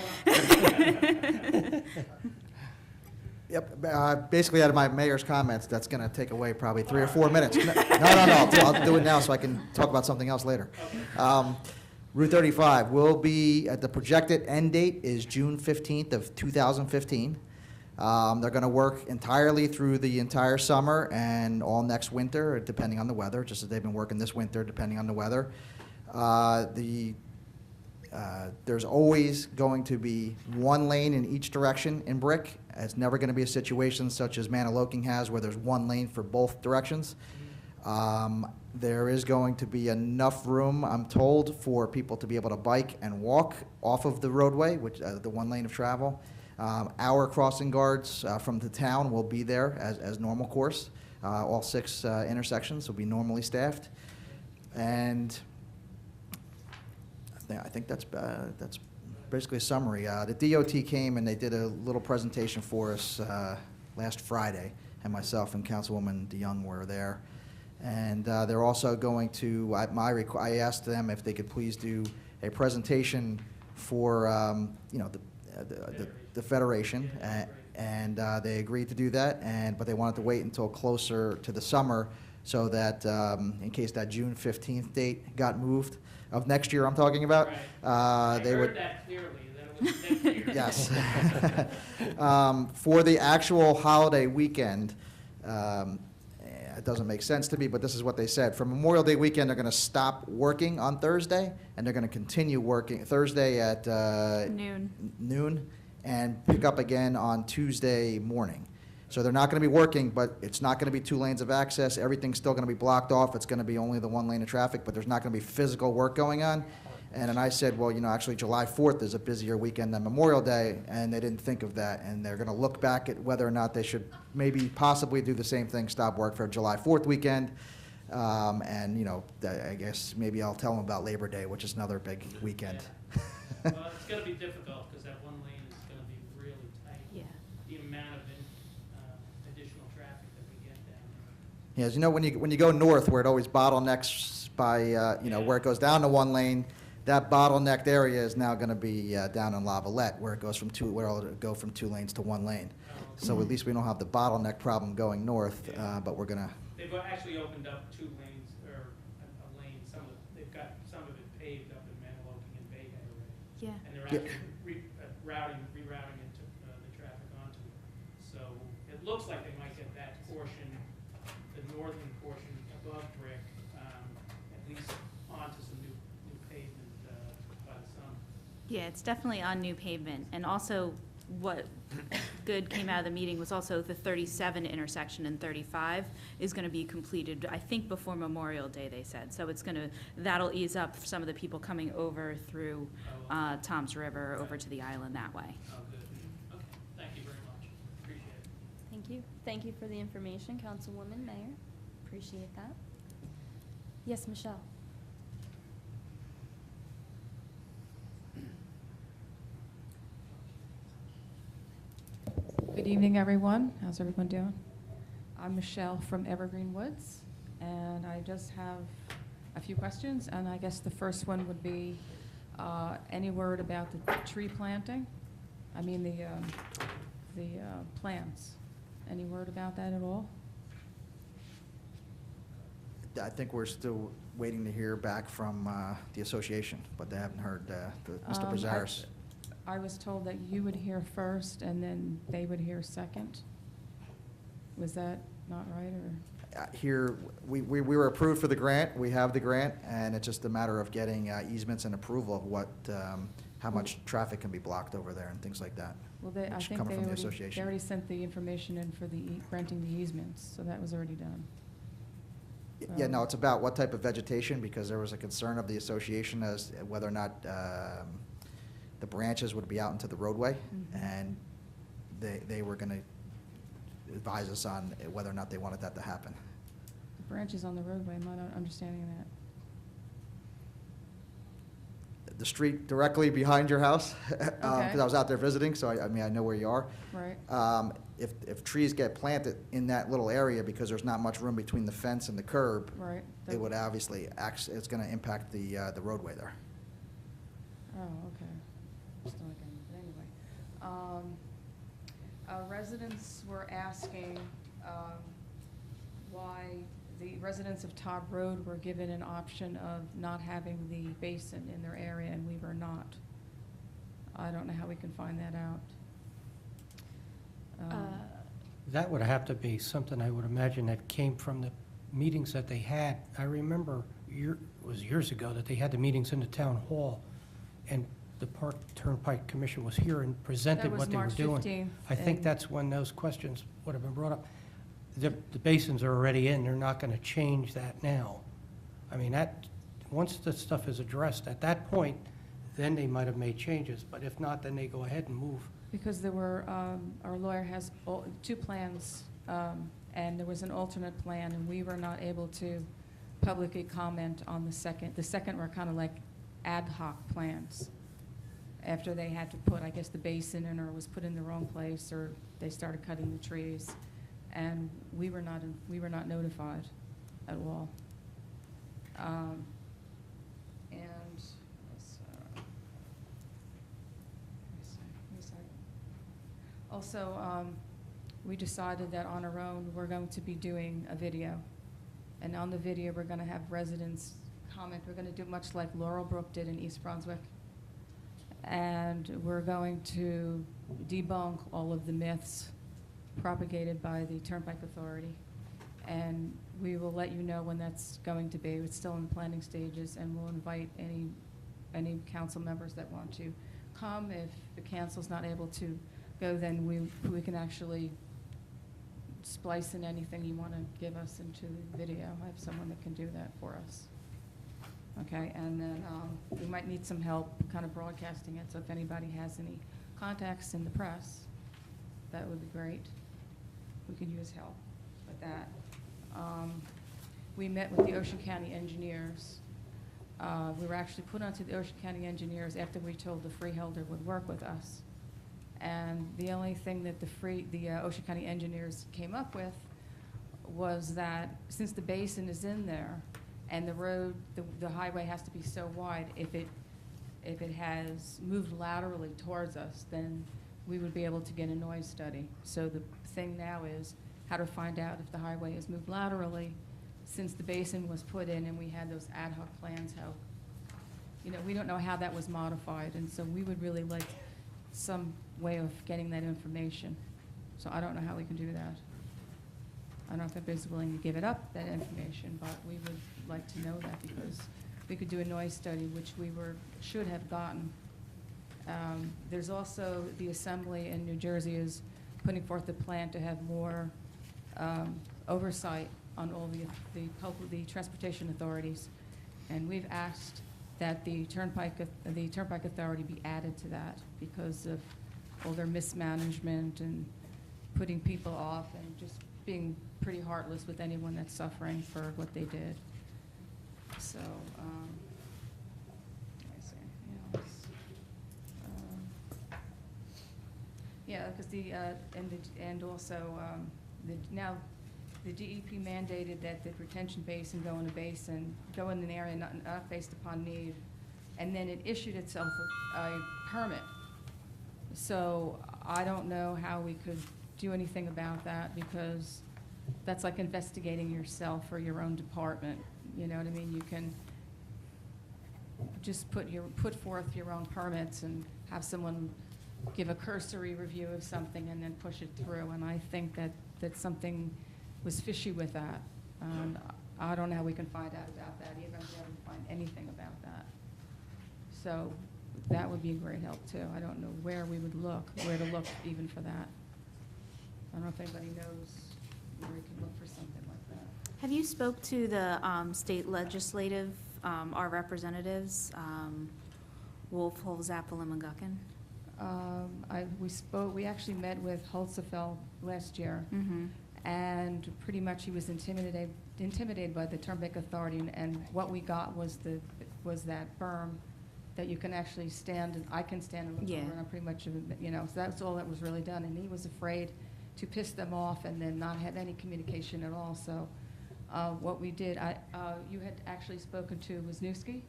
Yep, basically out of my mayor's comments, that's going to take away probably 3 or 4 minutes. No, I'll do it now so I can talk about something else later. Route 35 will be, at the projected end date is June 15th of 2015. They're going to work entirely through the entire summer and all next winter, depending on the weather, just as they've been working this winter, depending on the weather. There's always going to be 1 lane in each direction in Brick. It's never going to be a situation such as Maniloking has where there's 1 lane for both directions. There is going to be enough room, I'm told, for people to be able to bike and walk off of the roadway, which the 1 lane of travel. Our crossing guards from the town will be there as normal course. All 6 intersections will be normally staffed. And I think that's basically a summary. The DOT came and they did a little presentation for us last Friday, and myself and Councilwoman DeYoung were there. And they're also going to, I asked them if they could please do a presentation for, the Federation, and they agreed to do that, but they wanted to wait until closer to the summer so that in case that June 15th date got moved, of next year I'm talking about, they would... I heard that clearly, that it was next year. Yes. For the actual holiday weekend, it doesn't make sense to me, but this is what they said. For Memorial Day weekend, they're going to stop working on Thursday, and they're going to continue working Thursday at noon, and pick up again on Tuesday morning. So they're not going to be working, but it's not going to be 2 lanes of access. Everything's still going to be blocked off. It's going to be only the 1 lane of traffic, but there's not going to be physical work going on. And then I said, well, actually July 4th is a busier weekend than Memorial Day, and they didn't think of that. And they're going to look back at whether or not they should maybe possibly do the same thing, stop work for July 4th weekend. I guess maybe I'll tell them about Labor Day, which is another big weekend. Well, it's going to be difficult because that 1 lane is going to be really tight. Yeah. The amount of additional traffic that we get down there. Yeah, as you know, when you go north, where it always bottlenecks by, where it goes down to 1 lane, that bottlenecked area is now going to be down in Lavalette, where it goes where it'll go from 2 lanes to 1 lane. So at least we don't have the bottleneck problem going north, but we're going to... They've actually opened up 2 lanes, or a lane, they've got some of it paved up in Maniloking and Bayhead already. Yeah. And they're actually rerouting into the traffic onto it. So it looks like they might get that portion, the northern portion above Brick, at least onto some new pavement by the summer. Yeah, it's definitely on new pavement. And also, what good came out of the meeting was also the 37 intersection and 35 is going to be completed, I think, before Memorial Day, they said. So that'll ease up some of the people coming over through Toms River over to the island that way. Oh, good. Okay, thank you very much. Appreciate it. Thank you. Thank you for the information, Councilwoman, Mayor. Appreciate that. Yes, Michelle. Good evening, everyone. How's everyone doing? I'm Michelle from Evergreen Woods, and I just have a few questions, and I guess the first one would be any word about the tree planting? I mean, the plants. Any word about that at all? I think we're still waiting to hear back from the association, but they haven't heard Mr. Brazaris. I was told that you would hear first and then they would hear second. Was that not right, or? Here, we were approved for the grant. We have the grant, and it's just a matter of getting easements and approval of how much traffic can be blocked over there and things like that. Well, I which think come they from the association. already sent the information in for the granting the easements, so that was already done. Yeah, no, it's about what type of vegetation, because there was a concern of the association as whether or not the branches would be out into the roadway, and they were going to advise us on whether or not they wanted that to happen. The branches on the roadway, am I not understanding that? The street directly behind your house, because Okay. I was out there visiting, so I mean, I know where you are. Right. If trees get planted in that little area, because there's not much room between the fence and the curb, Right. it would obviously, it's going to impact the roadway there. Oh, okay. I'm still not getting it, but anyway. Residents were asking why the residents of Todd Road were given an option of not having the basin in their area, and we were not. I don't know how we can find that out. That would have to be something, I would imagine, that came from the meetings that they had. I remember, it was years ago, that they had the meetings in the town hall, and the Park Turnpike Commission was here and presented what they were doing. That was March 15th. I think and- that's when those questions would have been brought up. The basins are already in, they're not going to change that now. I mean, once the stuff is addressed, at that point, then they might have made changes, but if not, then they go ahead and move. Because there were, our lawyer has two plans, and there was an alternate plan, and we were not able to publicly comment on the second. The second were kind of like ad hoc plans. After they had to put, I guess, the basin in, or was put in the wrong place, or they started cutting the trees. And we were not notified at all. Also, we decided that on our own, we're going to be doing a video. And on the video, we're going to have residents comment. We're going to do much like Laurelbrook did in East Brunswick. And we're going to debunk all of the myths propagated by the Turnpike Authority. And we will let you know when that's going to be. It's still in the planning stages, and we'll invite any council members that want to come. If the council's not able to go, then we can actually splice in anything you want to give us into the video. I have someone that can do that for us. Okay, and then we might need some help kind of broadcasting it, so if anybody has any contacts in the press, that would be great. We could use help with that. We met with the Ocean County engineers. We were actually put onto the Ocean County engineers after we told the freeholder would work with us. And the only thing that the Ocean County engineers came up with was that since the basin is in there and the road, the highway has to be so wide, if it has moved laterally towards us, then we would be able to get a noise study. So the thing now is how to find out if the highway has moved laterally since the basin was put in and we had those ad hoc plans, how, we don't know how that was modified. And so we would really like some way of getting that information. So I don't know how we can do that. I don't know if everybody's willing to give it up, that information, but we would like to know that because we could do a noise study, which we should have gotten. There's also the Assembly in New Jersey is putting forth a plan to have more oversight on all the transportation authorities. And we've asked that the Turnpike Authority be added to that because of all their mismanagement and putting people off and just being pretty heartless with anyone that's suffering for what they did. So, let me see, anything else? Yeah, because and also, now the DEP mandated that the retention basin go in an area not based upon need, and then it issued itself a permit. So I don't know how we could do anything about that because that's like investigating yourself or your own department. You know what I mean? You can just put forth your own permits and have someone give a cursory review of something and then push it through. And I think that something was fishy with that. I don't know how we can find out about that either. We haven't find anything about that. So that would be a great help too. I don't know where we would look, where to look even for that. I don't know if anybody knows where we can look for something like that. Have you spoke to the state legislative, our representatives, Wolf, Holzapfel, and McGuckin? We actually met with Holzapfel last year, Mm-hmm. and pretty much he was intimidated by the Turnpike Authority, and what we got was that berm that you can actually stand, and I can stand and look Yeah. over, and I'm pretty much, so that's all that was really done, and he was afraid to piss them off and then not have any communication at all, so what we did, you had actually spoken to Wisniewski?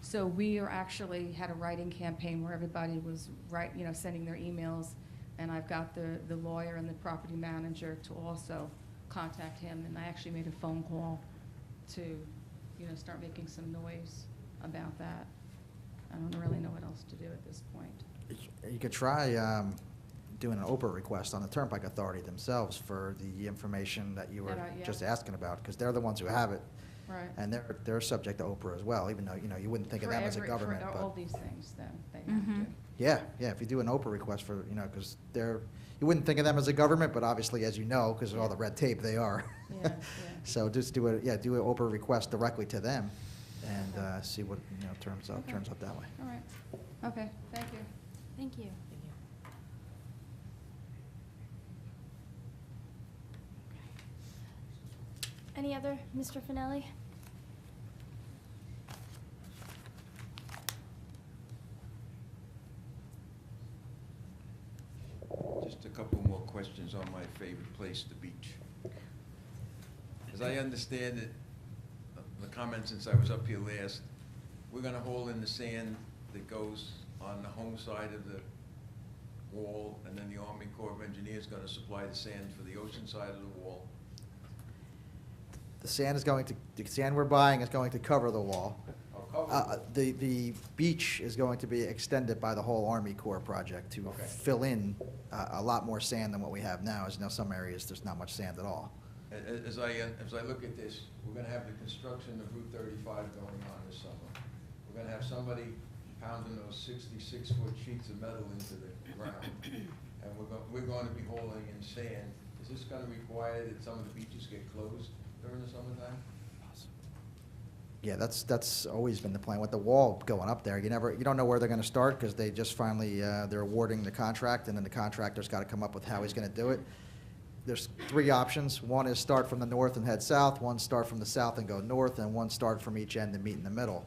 So we actually had a writing campaign where everybody was sending their emails, and I've got the lawyer and the property manager to also contact him, and I actually made a phone call to, start making some noise about that. I don't really know what else to do at this point. You could try doing an Oprah request on the Turnpike Authority themselves for the information that you were Yeah. just asking about, because they're the ones who have it. Right. And they're subject to Oprah as well, even though, you wouldn't think of them as a government. For but- all these things, then, they have Mm-hmm. to. Yeah, if you do an Oprah request for, because you wouldn't think of them as a government, but obviously, as you know, because of all the red tape, they are. Yeah. So just do an Oprah request directly to them and see what, turns out that way. All right. Okay, thank you. Thank you. Any other, Mr. Finelli? Just a couple more questions on my favorite place, the beach. As I understand it, the comment since I was up here last, we're gonna hole in the sand that goes on the home side of the wall, and then the Army Corps of Engineers gonna supply the sand for the ocean side of the wall. The sand we're buying is going to cover the wall. Oh, cover. The beach is going to be extended by the whole Army Corps project to Okay. fill in a lot more sand than what we have now. As you know, some areas, there's not much sand at all. As I look at this, we're gonna have the construction of Route 35 going on this summer. We're gonna have somebody pounding those 66-foot sheets of metal into the ground, and we're going to be hauling in sand. Is this gonna require that some of the beaches get closed during the summertime? Yeah, that's always been the plan. With the wall going up there, you don't know where they're gonna start, because they just finally, they're awarding the contract, and then the contractor's gotta come up with how he's gonna do it. There's three options. One is start from the north and head south, one start from the south and go north, and one start from each end and meet in the middle.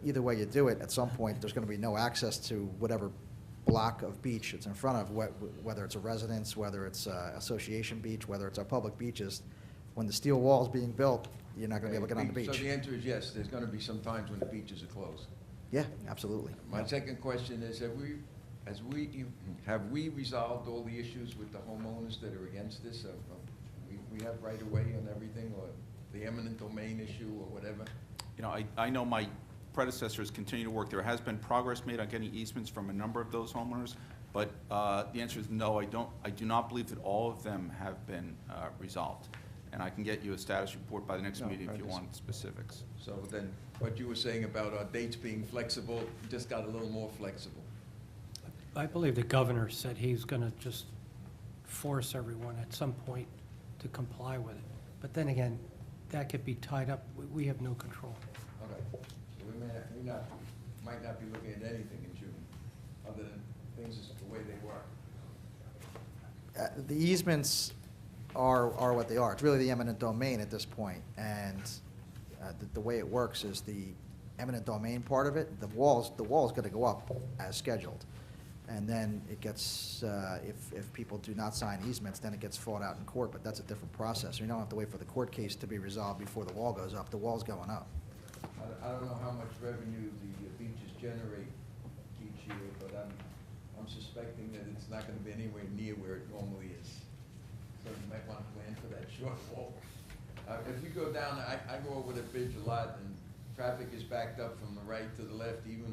Either way you do it, at some point, there's gonna be no access to whatever block of beach it's in front of, whether it's a residence, whether it's a association beach, whether it's our public beaches. When the steel wall is being built, you're not gonna be able to get on the beach. So the answer is yes, there's gonna be some times when the beaches are closed. Yeah, absolutely. My second question is, have we resolved all the issues with the homeowners that are against this? We have right of way on everything, or the eminent domain issue, or whatever? I know my predecessors continue to work. There has been progress made on getting easements from a number of those homeowners, but the answer is no, I do not believe that all of them have been resolved. And I can get you a status report by the next meeting if you want specifics. So then, what you were saying about our dates being flexible, just got a little more flexible. I believe the governor said he's going to just force everyone at some point to comply with it. But then again, that could be tied up. We have no control. Okay, so might not be looking at anything in June, other than things as the way they were. The easements are what they are. It's really the eminent domain at this point, and the way it works is the eminent domain part of it, the wall's gonna go up as scheduled. And then it gets, if people do not sign easements, then it gets fought out in court, but that's a different process. You don't have to wait for the court case to be resolved before the wall goes up. The wall's going up. I don't know how much revenue the beaches generate each year, but I'm suspecting that it's not gonna be anywhere near where it normally is. So you might want to plan for that shortfall. If you go down, I go over the bridge a lot, and traffic is backed up from the right to the left. Even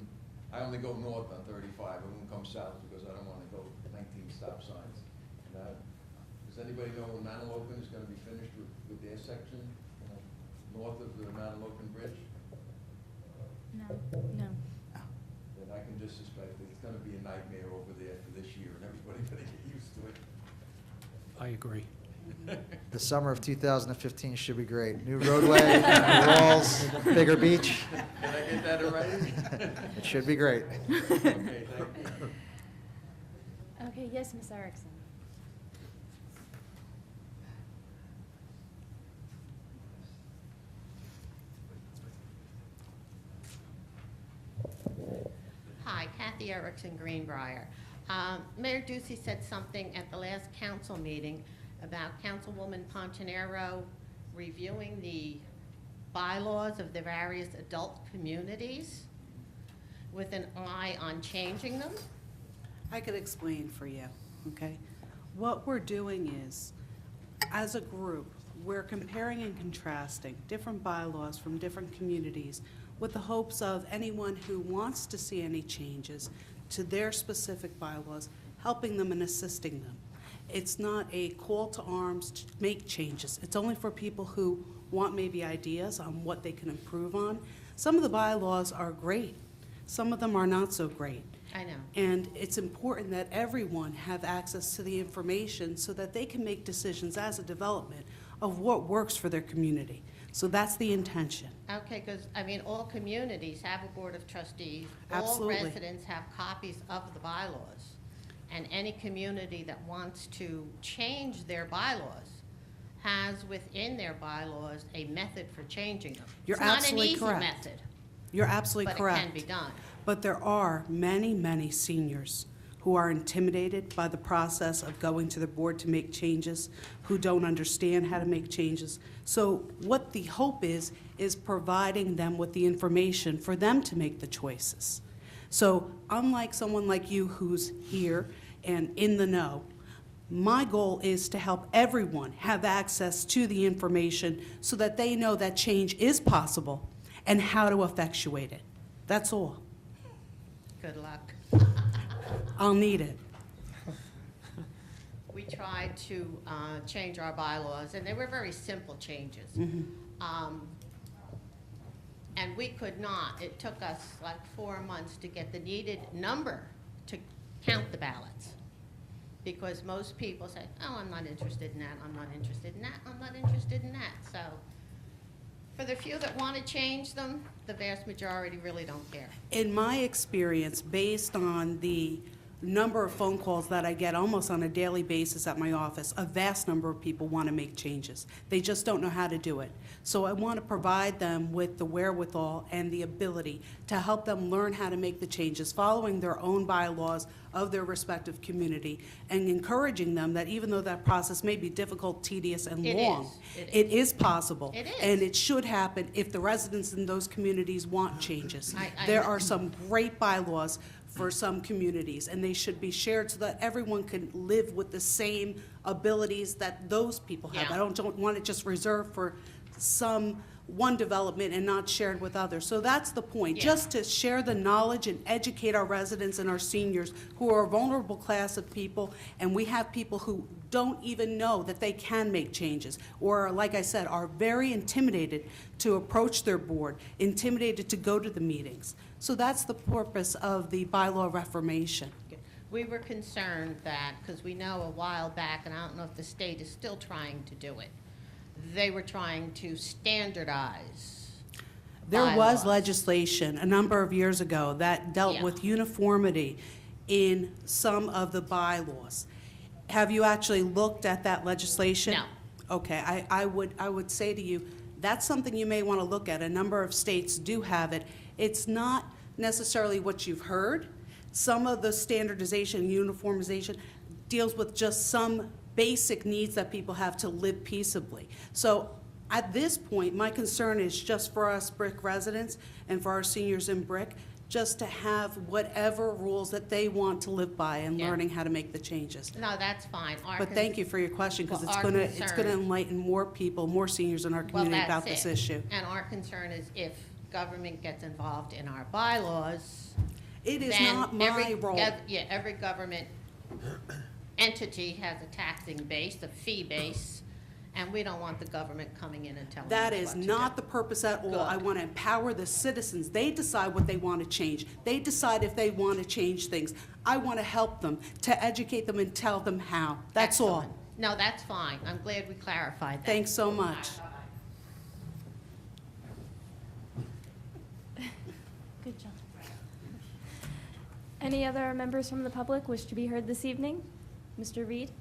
I only go north on 35. I won't come south because I don't want to go 19 stop signs. Does anybody know when Manalocan is going to be finished with their section north of the Manalocan Bridge? No. Then I can just suspect that it's going to be a nightmare over there for this year, and everybody's going to get used to it. I agree. The summer of 2015 should be great. New roadway, new walls, bigger beach. Can I get that in writing? It should be great. Okay, thank you. Okay, yes, Ms. Erickson. Hi, Kathy Erickson, Greenbrier. Mayor Ducey said something at the last council meeting about Councilwoman Pontanero reviewing the bylaws of the various adult communities with an eye on changing them. I could explain for you, okay? What we're doing is, as a group, we're comparing and contrasting different bylaws from different communities with the hopes of anyone who wants to see any changes to their specific bylaws, helping them and assisting them. It's not a call to arms to make changes. It's only for people who want maybe ideas on what they can improve on. Some of the bylaws are great. Some of them are not so great. I know. And it's important that everyone have access to the information so that they can make decisions as a development of what works for their community. So that's the intention. Okay, because, I mean, all communities have a board of trustees. Absolutely. All residents have copies of the bylaws. And any community that wants to change their bylaws has within their bylaws a method for changing them. You're absolutely It's correct. not an easy method, You're absolutely correct. but it can be done. But there are many, many seniors who are intimidated by the process of going to the board to make changes, who don't understand how to make changes. So what the hope is providing them with the information for them to make the choices. So unlike someone like you who's here and in the know, my goal is to help everyone have access to the information so that they know that change is possible and how to effectuate it. That's all. Good luck. I'll need it. We tried to change our bylaws, and they were very simple changes. And we could not. It took us like 4 months to get the needed number to count the ballots. Because most people say, oh, I'm not interested in that, I'm not interested in that, I'm not interested in that. So for the few that want to change them, the vast majority really don't care. In my experience, based on the number of phone calls that I get almost on a daily basis at my office, a vast number of people want to make changes. They just don't know how to do it. So I want to provide them with the wherewithal and the ability to help them learn how to make the changes, following their own bylaws of their respective community, and encouraging them that even though that process may be difficult, tedious, and It long, is. it is possible. It is. And it should happen if the residents in those communities want changes. There are some great bylaws for some communities, and they should be shared so that everyone can live with the same abilities that those people have. Yeah. I don't want it just reserved for one development and not shared with others. So that's the point, Yeah. just to share the knowledge and educate our residents and our seniors who are a vulnerable class of people, and we have people who don't even know that they can make changes, or, like I said, are very intimidated to approach their board, intimidated to go to the meetings. So that's the purpose of the bylaw reformation. We were concerned that, because we know a while back, and I don't know if the state is still trying to do it, they were trying to standardize There was bylaws. legislation a number of years ago that dealt Yeah. with uniformity in some of the bylaws. Have you actually looked at that legislation? No. Okay, I would say to you, that's something you may want to look at. A number of states do have it. It's not necessarily what you've heard. Some of the standardization, uniformization deals with just some basic needs that people have to live peaceably. So at this point, my concern is just for us Brick residents and for our seniors in Brick, just to have whatever rules that they want to live by and Yeah. learning how to make the changes. No, that's fine. But thank you for your question, because Well, it's our gonna concern- enlighten more people, more seniors in our Well, community that's about this it. issue. And our concern is if government gets involved in our bylaws. It is then not my every role. Yeah, every government entity has a taxing base, a fee base, and we don't want the government coming in and telling us That what is to do. not the purpose at all. I Good. want to empower the citizens. They decide what they want to change. They decide if they want to change things. I want to help them, to educate them and tell them how. That's all. Excellent. No, that's fine. I'm glad we clarified that. Thanks so much. Good job. Any other members from the public wish to be heard this evening? Mr. Reed?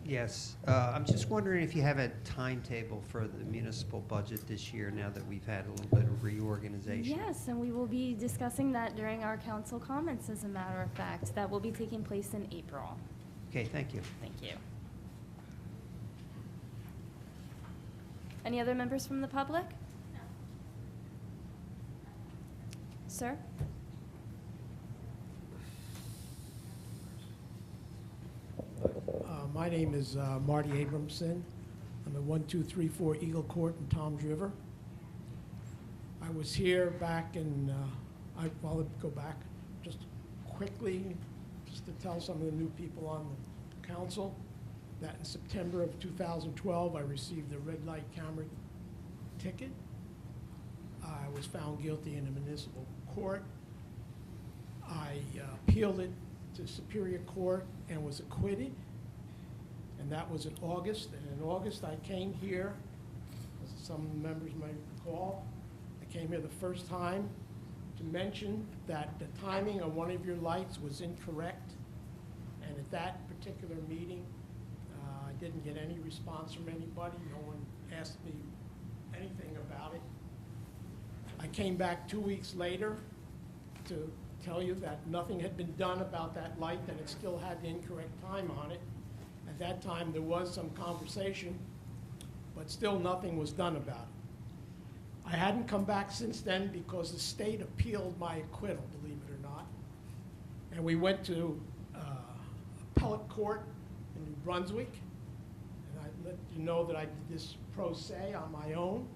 Yes, I'm just wondering if you have a timetable for the municipal budget this year, now that we've had a little bit of reorganization. Yes, and we will be discussing that during our council comments, as a matter of fact. That will be taking place in April. Okay, thank you. Thank you. Any other members from the public? Sir? My name is Marty Abramson. I'm at 1234 Eagle Court in Toms River. I was here back in, I'll go back just quickly, just to tell some of the new people on the council that in September of 2012, I received a red light camera ticket. I was found guilty in a municipal court. I appealed it to Superior Court and was acquitted. And that was in August. And in August, I came here, as some members might recall. I came here the first time to mention that the timing on one of your lights was incorrect. And at that particular meeting, I didn't get any response from anybody. No one asked me anything about it. I came back 2 weeks later to tell you that nothing had been done about that light, that it still had the incorrect time on it. At that time, there was some conversation, but still nothing was done about it. I hadn't come back since then because the state appealed my acquittal, believe it or not. And we went to appellate court in New Brunswick. And I let you know that I did this pro se on my own.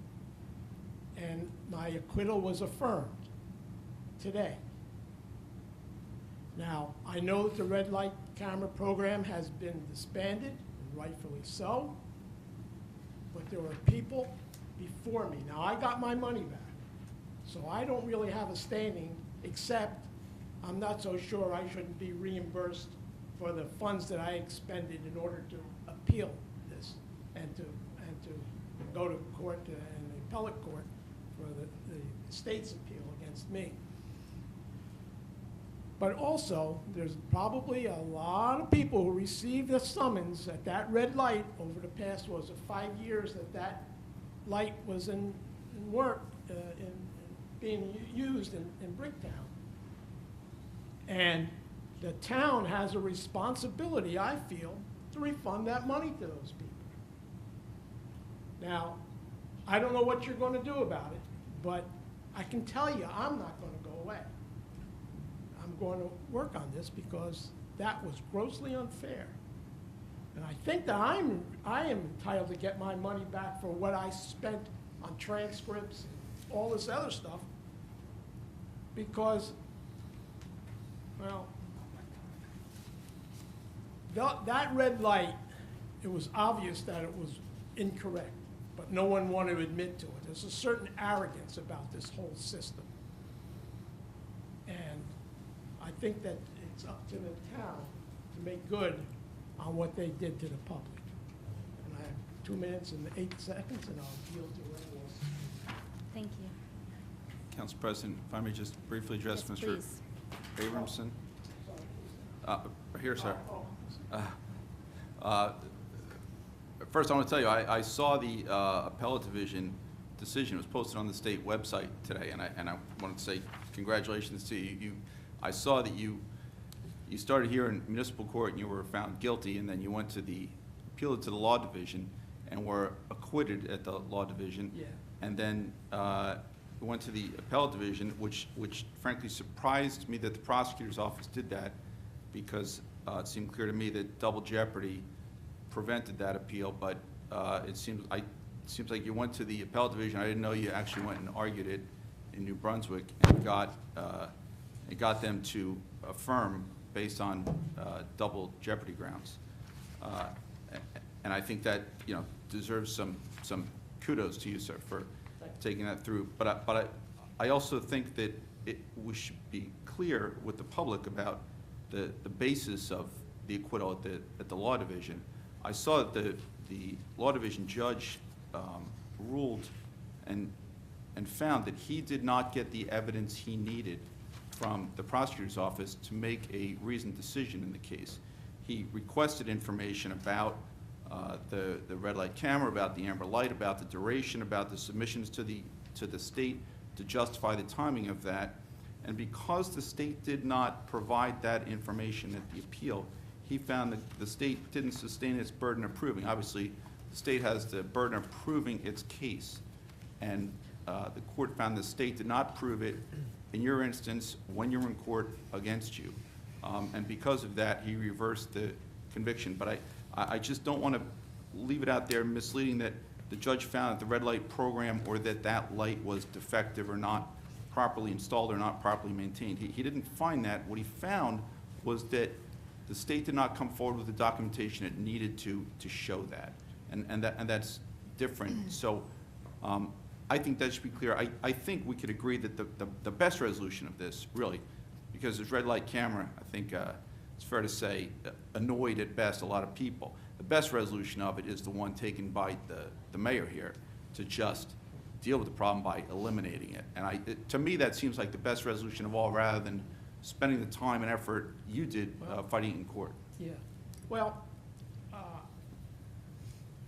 And my acquittal was affirmed today. Now, I know that the red light camera program has been disbanded, and rightfully so, but there were people before me. Now, I got my money back, so I don't really have a standing, except I'm not so sure I shouldn't be reimbursed for the funds that I expended in order to appeal this and to go to court and the appellate court for the state's appeal against me. But also, there's probably a lot of people who received a summons at that red light over the past, 5 years that light was in work, being used in Brick Town. And the town has a responsibility, I feel, to refund that money to those people. Now, I don't know what you're going to do about it, but I can tell you I'm not going to go away. I'm going to work on this because that was grossly unfair. And I think that I am entitled to get my money back for what I spent on transcripts and all this other stuff because, well, that red light, it was obvious that it was incorrect, but no one wanted to admit to it. There's a certain arrogance about this whole system. And I think that it's up to the town to make good on what they did to the public. And I have 2 minutes and 8 seconds, and I'll yield to anyone else. Thank you. Council President, if I may just briefly address Yes, Mr. please. Abramson. Here, sir. First, I want to tell you, I saw the appellate division decision. It was posted on the state website today, and I wanted to say congratulations to you. I saw that you started here in municipal court and you were found guilty, and then you went to appealed to the law division and were acquitted at the law division. Yeah. And then went to the appellate division, which frankly surprised me that the prosecutor's office did that, because it seemed clear to me that double jeopardy prevented that appeal. But it seems like you went to the appellate division. I didn't know you actually went and argued it in New Brunswick and got them to affirm based on double jeopardy grounds. And I think that deserves some kudos to you, sir, for taking that through. But I also think that we should be clear with the public about the basis of the acquittal at the Law Division. I saw that the Law Division judge ruled and found that he did not get the evidence he needed from the prosecutor's office to make a reasoned decision in the case. He requested information about the red light camera, about the amber light, about the duration, about the submissions to the state to justify the timing of that. And because the state did not provide that information at the appeal, he found that the state didn't sustain its burden of proving. Obviously, the state has the burden of proving its case, and the court found the state did not prove it in your instance when you're in court against you. And because of that, he reversed the conviction. But I just don't want to leave it out there misleading that the judge found that the red light program or that light was defective or not properly installed or not properly maintained. He didn't find that. What he found was that the state did not come forward with the documentation it needed to show that. And that's different. So I think that should be clear. I think we could agree that the best resolution of this, really, because this red light camera, I think it's fair to say, annoyed at best a lot of people. The best resolution of it is the one taken by the mayor here, to just deal with the problem by eliminating it. And to me, that seems like the best resolution of all, rather than spending the time and effort you did fighting in court. Yeah. Well,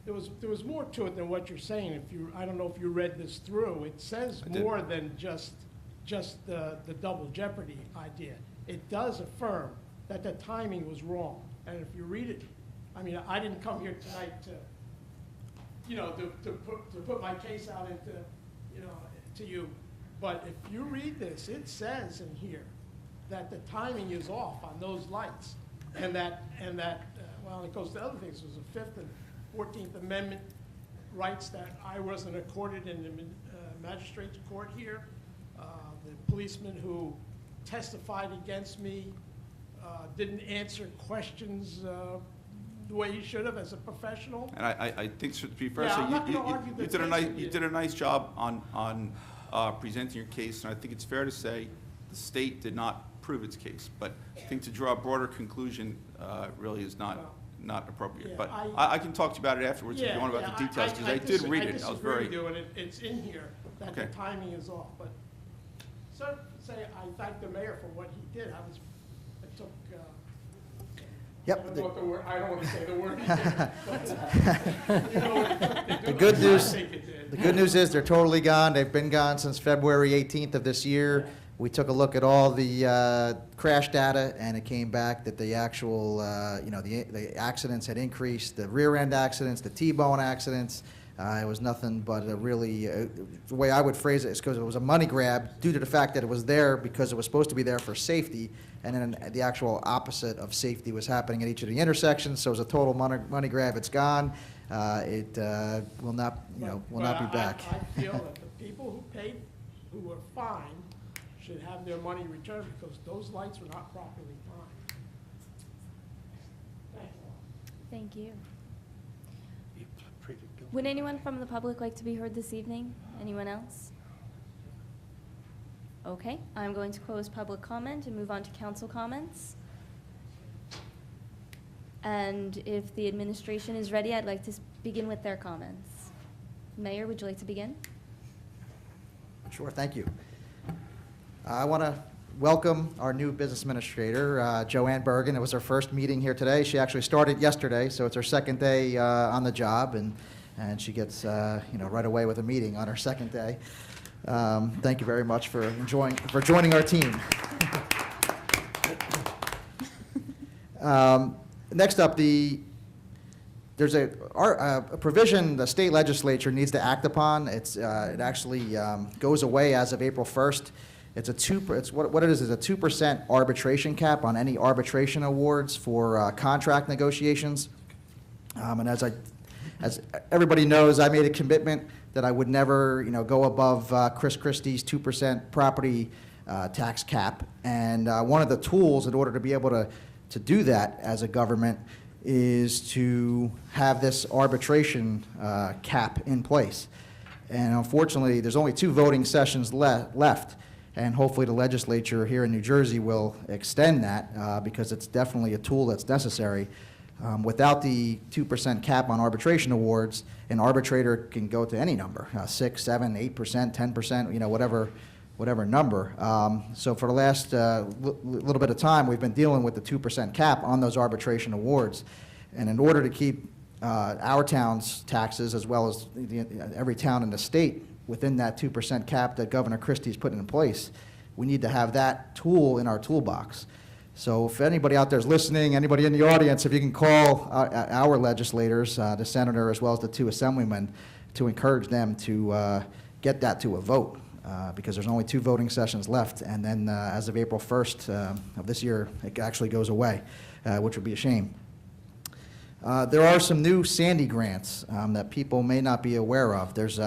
there was more to it than what you're saying. I don't know if you read this through. It says more than just the double jeopardy idea. It does affirm that the timing was wrong. And if you read it, I mean, I didn't come here tonight to put my case out into, to you. But if you read this, it says in here that the timing is off on those lights, and that well, it goes to other things. There's a 5th and 14th Amendment rights that I wasn't accorded in the magistrate's court here. The policeman who testified against me didn't answer questions the way he should have as a professional. And I think, to be fair, Yeah, so I'm not gonna argue the case with you did a nice job on presenting your case, and I think it's fair to say the state did not prove its case. But I think to draw a broader conclusion really is not appropriate. Yeah, But I can talk to you about it afterwards if you want about the details, because I did read it. I was very. I disagree with you, and it's in here that Okay. the timing is off. But so say I thank the mayor for what he did. It took. Yep. I don't know what the word. I don't want to say the word. He did, but, you know what it took to do The it. good I news, think it did. the good news is they're totally gone. They've been gone since February 18th of this year. We took a look at all the crash data, and it came back that the actual, the accidents had increased, the rear end accidents, the T-bone accidents. It was nothing but a really, the way I would phrase it is because it was a money grab due to the fact that it was there because it was supposed to be there for safety, and then the actual opposite of safety was happening at each of the intersections. So it was a total money grab. It's gone. It will not, will not be back. I feel that the people who paid, who were fined, should have their money returned because those lights were not properly timed. Thank you. Would anyone from the public like to be heard this evening? Anyone else? Okay, I'm going to close public comment and move on to council comments. And if the administration is ready, I'd like to begin with their comments. Mayor, would you like to begin? Sure, thank you. I want to welcome our new business administrator, Joanne Bergen. It was her first meeting here today. She actually started yesterday, so it's her second day on the job, and she gets right away with a meeting on her second day. Thank you very much for joining our team. Next up, there's a provision the state legislature needs to act upon. It actually goes away as of April 1st. What it is a 2% arbitration cap on any arbitration awards for contract negotiations. And as everybody knows, I made a commitment that I would never, go above Chris Christie's 2% property tax cap. And one of the tools in order to be able to do that as a government is to have this arbitration cap in place. And unfortunately, there's only 2 voting sessions left. and hopefully the legislature here in New Jersey will extend that because it's definitely a tool that's necessary. Without the 2% cap on arbitration awards, an arbitrator can go to any number, 6, 7, 8%, 10%, whatever number. So for the last little bit of time, we've been dealing with the 2% cap on those arbitration awards. And in order to keep our town's taxes, as well as every town in the state, within that 2% cap that Governor Christie's put in place, we need to have that tool in our toolbox. So if anybody out there is listening, anybody in the audience, if you can call our legislators, the senator as well as the 2 assemblymen, to encourage them to get that to a vote, because there's only 2 voting sessions left, and then as of April 1st of this year, it actually goes away, which would be a shame. There are some new Sandy grants that people may not be aware of. There's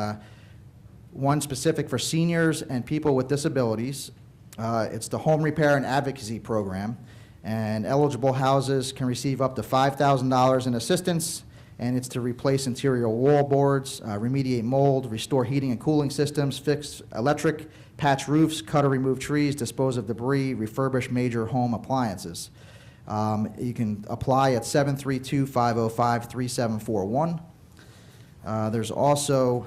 one specific for seniors and people with disabilities. It's the Home Repair and Advocacy Program, and eligible houses can receive up to $5,000 in assistance, and it's to replace interior wall boards, remediate mold, restore heating and cooling systems, fix electric, patch roofs, cut or remove trees, dispose of debris, refurbish major home appliances. You can apply at 732-505-3741. There's also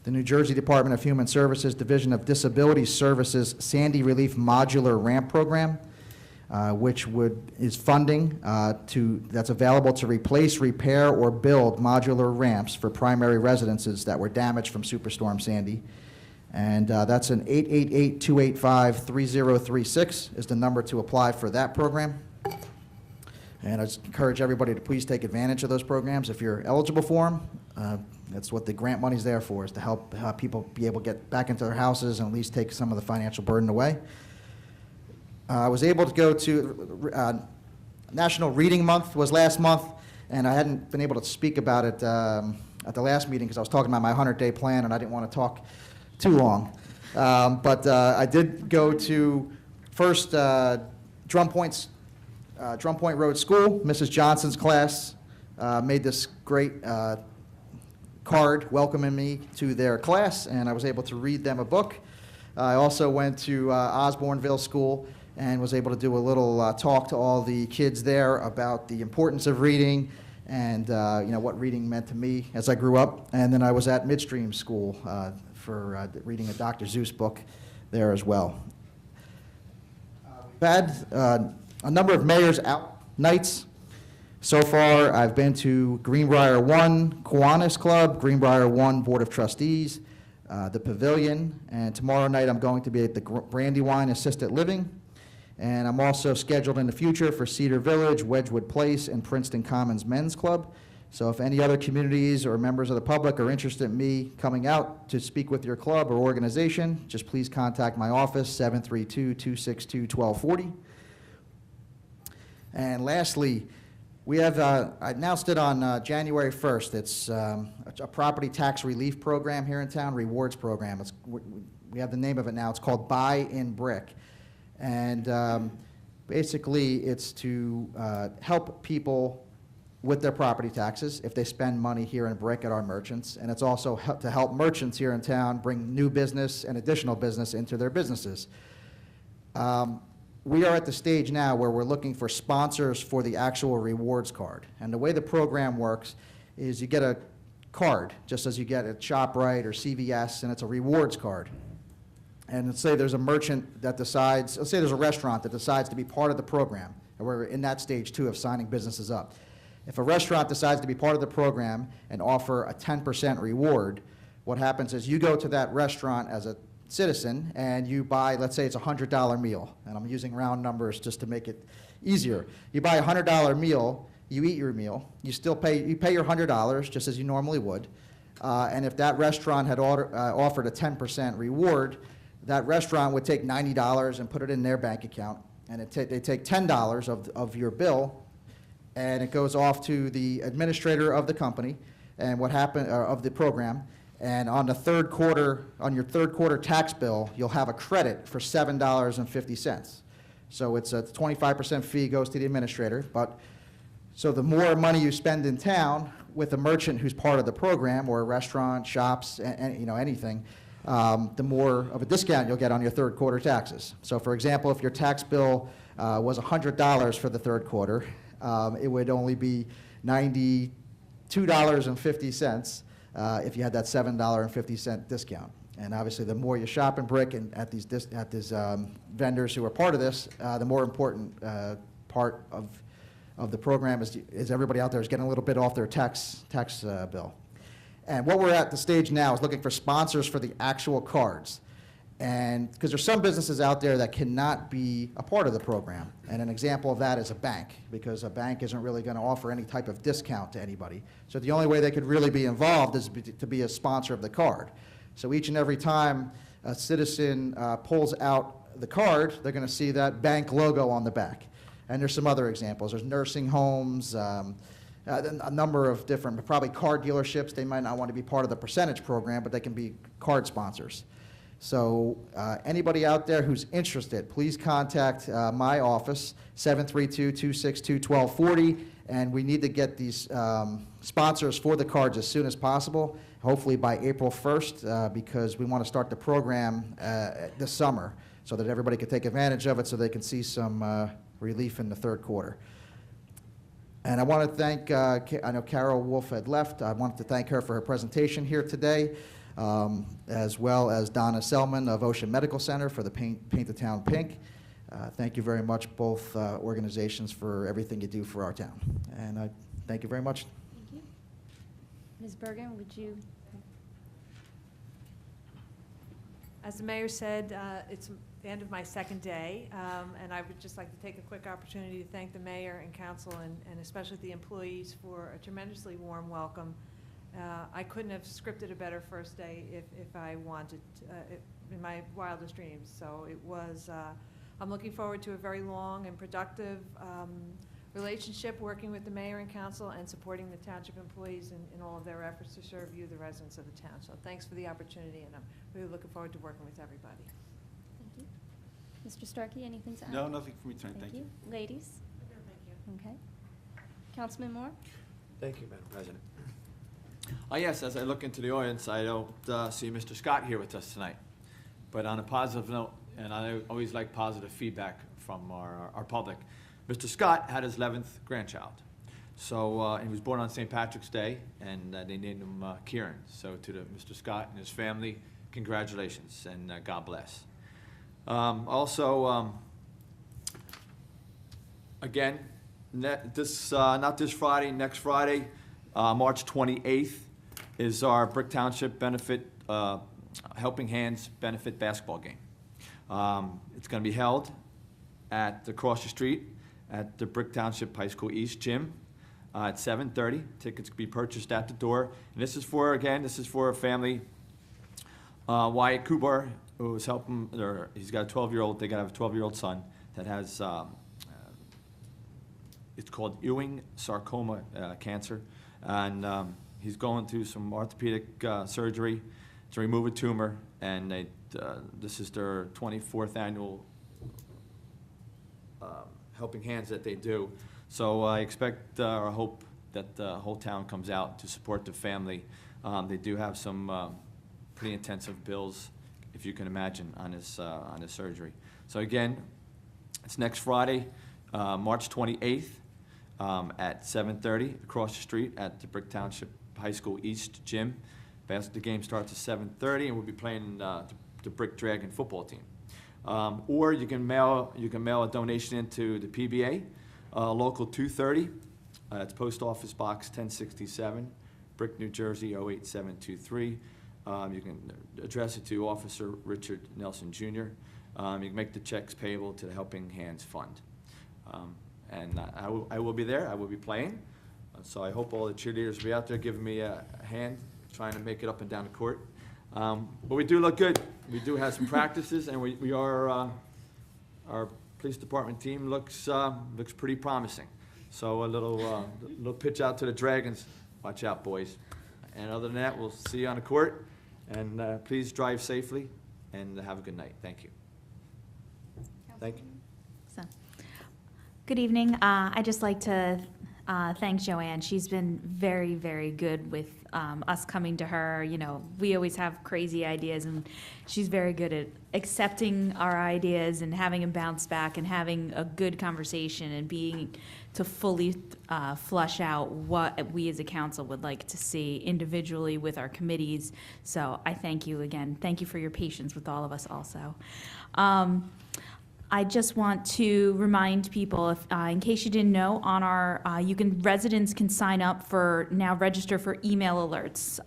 the New Jersey Department of Human Services Division of Disability Services Sandy Relief Modular Ramp Program, which is funding that's available to replace, repair, or build modular ramps for primary residences that were damaged from Superstorm Sandy. And that's an 888-285-3036 is the number to apply for that program. And I just encourage everybody to please take advantage of those programs if you're eligible for them. That's what the grant money's there for, is to help people be able to get back into their houses and at least take some of the financial burden away. I was able to go to National Reading Month was last month, and I hadn't been able to speak about it at the last meeting because I was talking about my 100-day plan and I didn't want to talk too long. But I did go to first Drum Point Road School. Mrs. Johnson's class made this great card welcoming me to their class, and I was able to read them a book. I also went to Osborneville School and was able to do a little talk to all the kids there about the importance of reading and what reading meant to me as I grew up. And then I was at Midstream School for reading a Dr. Seuss book there as well. We've had a number of mayor's out nights. So far, I've been to Greenbrier 1 Kiwanis Club, Greenbrier 1 Board of Trustees, the Pavilion, and tomorrow night I'm going to be at the Brandywine Assisted Living. And I'm also scheduled in the future for Cedar Village, Wedgewood Place, and Princeton Commons Men's Club. So if any other communities or members of the public are interested in me coming out to speak with your club or organization, just please contact my office, 732-262-1240. And lastly, we have, I announced it on January 1st. It's a property tax relief program here in town, rewards program. We have the name of it now. It's called Buy in Brick. And basically, it's to help people with their property taxes if they spend money here in Brick at our merchants. And it's also to help merchants here in town bring new business and additional business into their businesses. We are at the stage now where we're looking for sponsors for the actual rewards card. And the way the program works is you get a card, just as you get at ShopRite or CVS, and it's a rewards card. And let's say there's a merchant that decides, let's say there's a restaurant that decides to be part of the program, and we're in that stage too of signing businesses up. If a restaurant decides to be part of the program and offer a 10% reward, what happens is you go to that restaurant as a citizen and you buy, let's say it's a $100 meal, and I'm using round numbers just to make it easier. You buy a $100 meal, you eat your meal, you pay your $100 just as you normally would, and if that restaurant had offered a 10% reward, that restaurant would take $90 and put it in their bank account, and they take $10 of your bill, and it goes off to the administrator of the company and what happened of the program. And on the third quarter, on your third quarter tax bill, you'll have a credit for $7.50. So it's a 25% fee goes to the administrator. But so the more money you spend in town with a merchant who's part of the program, or a restaurant, shops, and anything, the more of a discount you'll get on your third quarter taxes. So for example, if your tax bill was $100 for the third quarter, it would only be $92.50 if you had that $7.50 discount. And obviously, the more you shop in Brick and at these vendors who are part of this, the more important part of the program is everybody out there is getting a little bit off their tax bill. And what we're at the stage now is looking for sponsors for the actual cards. And because there's some businesses out there that cannot be a part of the program. And an example of that is a bank, because a bank isn't really going to offer any type of discount to anybody. So the only way they could really be involved is to be a sponsor of the card. So each and every time a citizen pulls out the card, they're going to see that bank logo on the back. And there's some other examples. There's nursing homes, a number of different, probably car dealerships. They might not want to be part of the percentage program, but they can be card sponsors. So anybody out there who's interested, please contact my office, 732-262-1240, and we need to get these sponsors for the cards as soon as possible, hopefully by April 1st, because we want to start the program this summer so that everybody can take advantage of it so they can see some relief in the third quarter. And I want to thank, I know Carol Wolf had left. I wanted to thank her for her presentation here today, as well as Donna Selman of Ocean Medical Center for the Paint the Town Pink. Thank you very much, both organizations, for everything you do for our town. And I thank you very much. Thank you. Ms. Bergen, would you? As the mayor said, it's the end of my second day, and I would just like to take a quick opportunity to thank the mayor and council and especially the employees for a tremendously warm welcome. I couldn't have scripted a better first day if I wanted in my wildest dreams. So it was, I'm looking forward to a very long and productive relationship working with the mayor and council and supporting the township employees in all of their efforts to serve you, the residents of the town. So thanks for the opportunity, and I'm really looking forward to working with everybody. Thank you. Mr. Starkey, anything to add? No, nothing for me tonight, thank you. Ladies? Okay. Councilman Moore? Thank you, Madam President. Yes, as I look into the audience, I don't see Mr. Scott here with us tonight. But on a positive note, and I always like positive feedback from our public, Mr. Scott had his 11th grandchild. So he was born on St. Patrick's Day, and they named him Kieran. So to Mr. Scott and his family, congratulations, and God bless. Also, again, not this Friday, next Friday, March 28th, is our Brick Township benefit, Helping Hands benefit basketball game. It's going to be held across the street at the Brick Township High School East Gym at 7:30. Tickets can be purchased at the door. And this is for a family. Wyatt Kubar, who is helping, he's got a 12-year-old, they have a 12-year-old son that has, it's called Ewing sarcoma cancer. And he's going through some orthopedic surgery to remove a tumor, and this is their 24th annual Helping Hands that they do. So I expect or hope that the whole town comes out to support the family. They do have some pretty intensive bills, if you can imagine, on his surgery. So again, it's next Friday, March 28th, at 7:30 across the street at the Brick Township High School East Gym. The game starts at 7:30, and we'll be playing the Brick Dragon football team. Or you can mail a donation into the PBA, local 230. It's Post Office Box 1067, Brick, New Jersey 08723. You can address it to Officer Richard Nelson Jr. You can make the checks payable to the Helping Hands Fund. And I will be there. I will be playing. So I hope all the cheerleaders will be out there giving me a hand, trying to make it up and down the court. But we do look good. We do have some practices, and we are, our police department team looks pretty promising. So a little pitch out to the Dragons. Watch out, boys. And other than that, we'll see you on the court. And please drive safely and have a good night. Thank you. Thank you. Good evening. I'd just like to thank Joanne. She's been very, very good with us coming to her. You know, we always have crazy ideas, and she's very good at accepting our ideas and having them bounce back and having a good conversation and being to fully flush out what we as a council would like to see individually with our committees. So I thank you again. Thank you for your patience with all of us also. I just want to remind people, if, in case you didn't know, on our, residents can sign up for, now register for email alerts.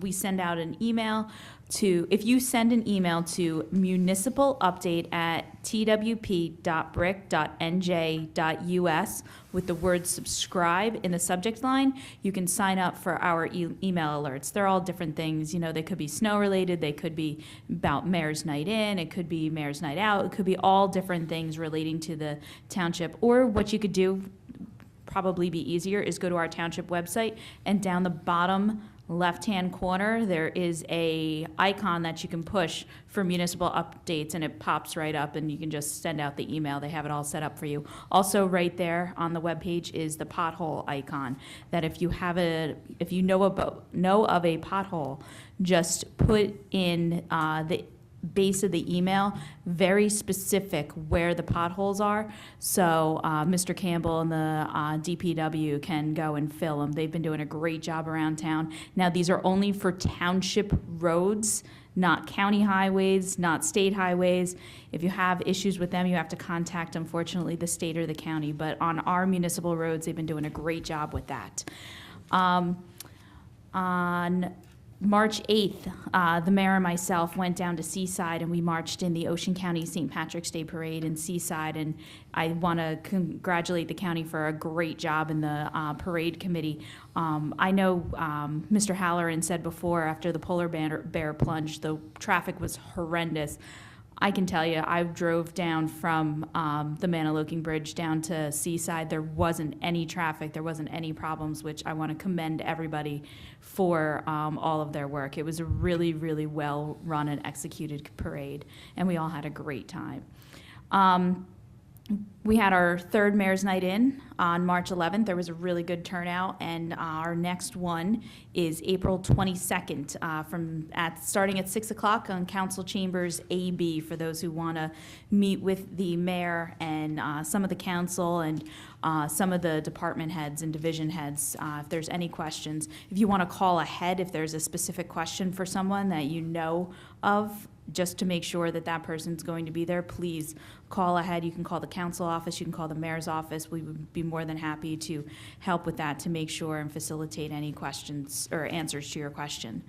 We send out an email to, if you send an email to municipalupdate@twp.brick.nj.us with the word subscribe in the subject line, you can sign up for our email alerts. They're all different things. You know, they could be snow related, they could be about Mayor's Night In, it could be Mayor's Night Out, it could be all different things relating to the township. Or what you could do, probably be easier, is go to our township website, and down the bottom left-hand corner, there is a icon that you can push for municipal updates, and it pops right up, and you can just send out the email. They have it all set up for you. Also, right there on the webpage is the pothole icon, that if you have if you know of a pothole, just put in the base of the email very specific where the potholes are, so Mr. Campbell and the DPW can go and fill them. They've been doing a great job around town. Now, these are only for township roads, not county highways, not state highways. If you have issues with them, you have to contact, unfortunately, the state or the county. But on our municipal roads, they've been doing a great job with that. On March 8th, the mayor and myself went down to Seaside, and we marched in the Ocean County St. Patrick's Day Parade in Seaside, and I want to congratulate the county for a great job in the parade committee. I know Mr. Halloran said before, after the polar bear plunge, the traffic was horrendous. I can tell you, I drove down from the Maniloking Bridge down to Seaside. There wasn't any traffic. There wasn't any problems, which I want to commend everybody for all of their work. It was a really, really well-run and executed parade, and we all had a great time. We had our third Mayor's Night In on March 11th. There was a really good turnout, and our next one is April 22nd, starting at 6 o'clock on Council Chambers AB, for those who want to meet with the mayor and some of the council and some of the department heads and division heads, if there's any questions. If you want to call ahead, if there's a specific question for someone that you know of, just to make sure that that person's going to be there, please call ahead. You can call the council office, you can call the mayor's office. We would be more than happy to help with that, to make sure and facilitate any questions or answers to your question.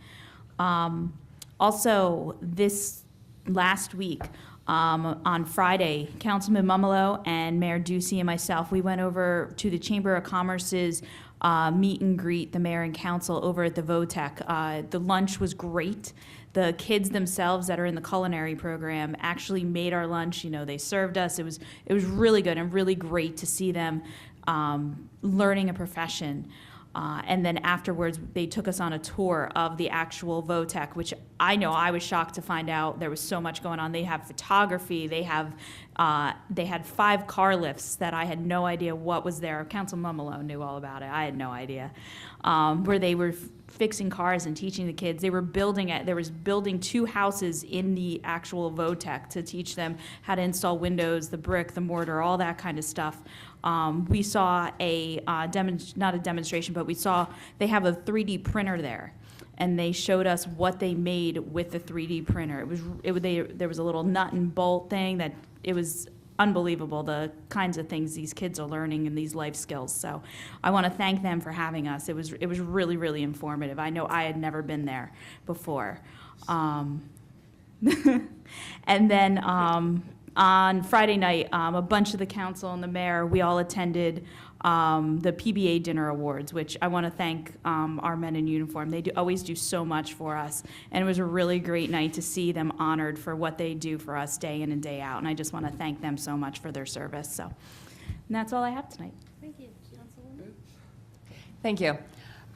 Also, this last week, on Friday, Councilman Mumolo and Mayor Ducey and myself, we went over to the Chamber of Commerce's meet and greet the mayor and council over at the VOTEC. The lunch was great. The kids themselves that are in the culinary program actually made our lunch. You know, they served us. It was really good and really great to see them learning a profession. And then afterwards, they took us on a tour of the actual VOTEC, which I know I was shocked to find out there was so much going on. They have photography. They had 5 car lifts that I had no idea what was there. Council Mumolo knew all about it. I had no idea. Where they were fixing cars and teaching the kids. They were building 2 houses in the actual VOTEC to teach them how to install windows, the brick, the mortar, all that kind of stuff. We saw not a demonstration, but we saw they have a 3D printer there, and they showed us what they made with the 3D printer. There was a little nut and bolt thing that it was unbelievable, the kinds of things these kids are learning and these life skills. So I want to thank them for having us. It was really, really informative. I know I had never been there before. And then on Friday night, a bunch of the council and the mayor, we all attended the PBA Dinner Awards, which I want to thank our men in uniform. They always do so much for us, and it was a really great night to see them honored for what they do for us day in and day out, and I just want to thank them so much for their service. So, and that's all I have tonight. Thank you, Councilwoman. Thank you.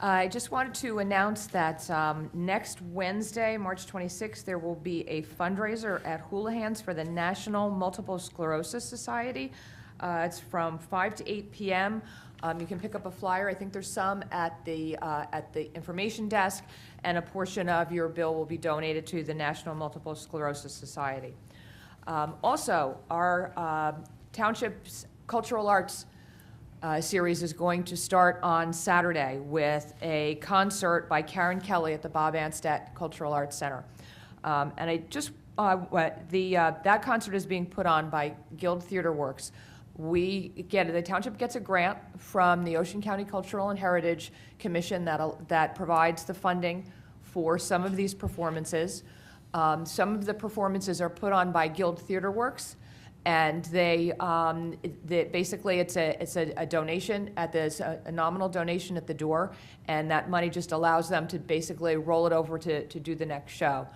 I just wanted to announce that next Wednesday, March 26th, there will be a fundraiser at Houlihan's for the National Multiple Sclerosis Society. It's from 5 to 8 p.m. You can pick up a flyer. I think there's some at the information desk, and a portion of your bill will be donated to the National Multiple Sclerosis Society. Also, our Township's Cultural Arts series is going to start on Saturday with a concert by Karen Kelly at the Bob Anstett Cultural Arts Center. And I just, that concert is being put on by Guild Theater Works. The township gets a grant from the Ocean County Cultural and Heritage Commission that provides the funding for some of these performances. Some of the performances are put on by Guild Theater Works, and basically it's a donation a nominal donation at the door, and that money just allows them to basically roll it over to do the next show.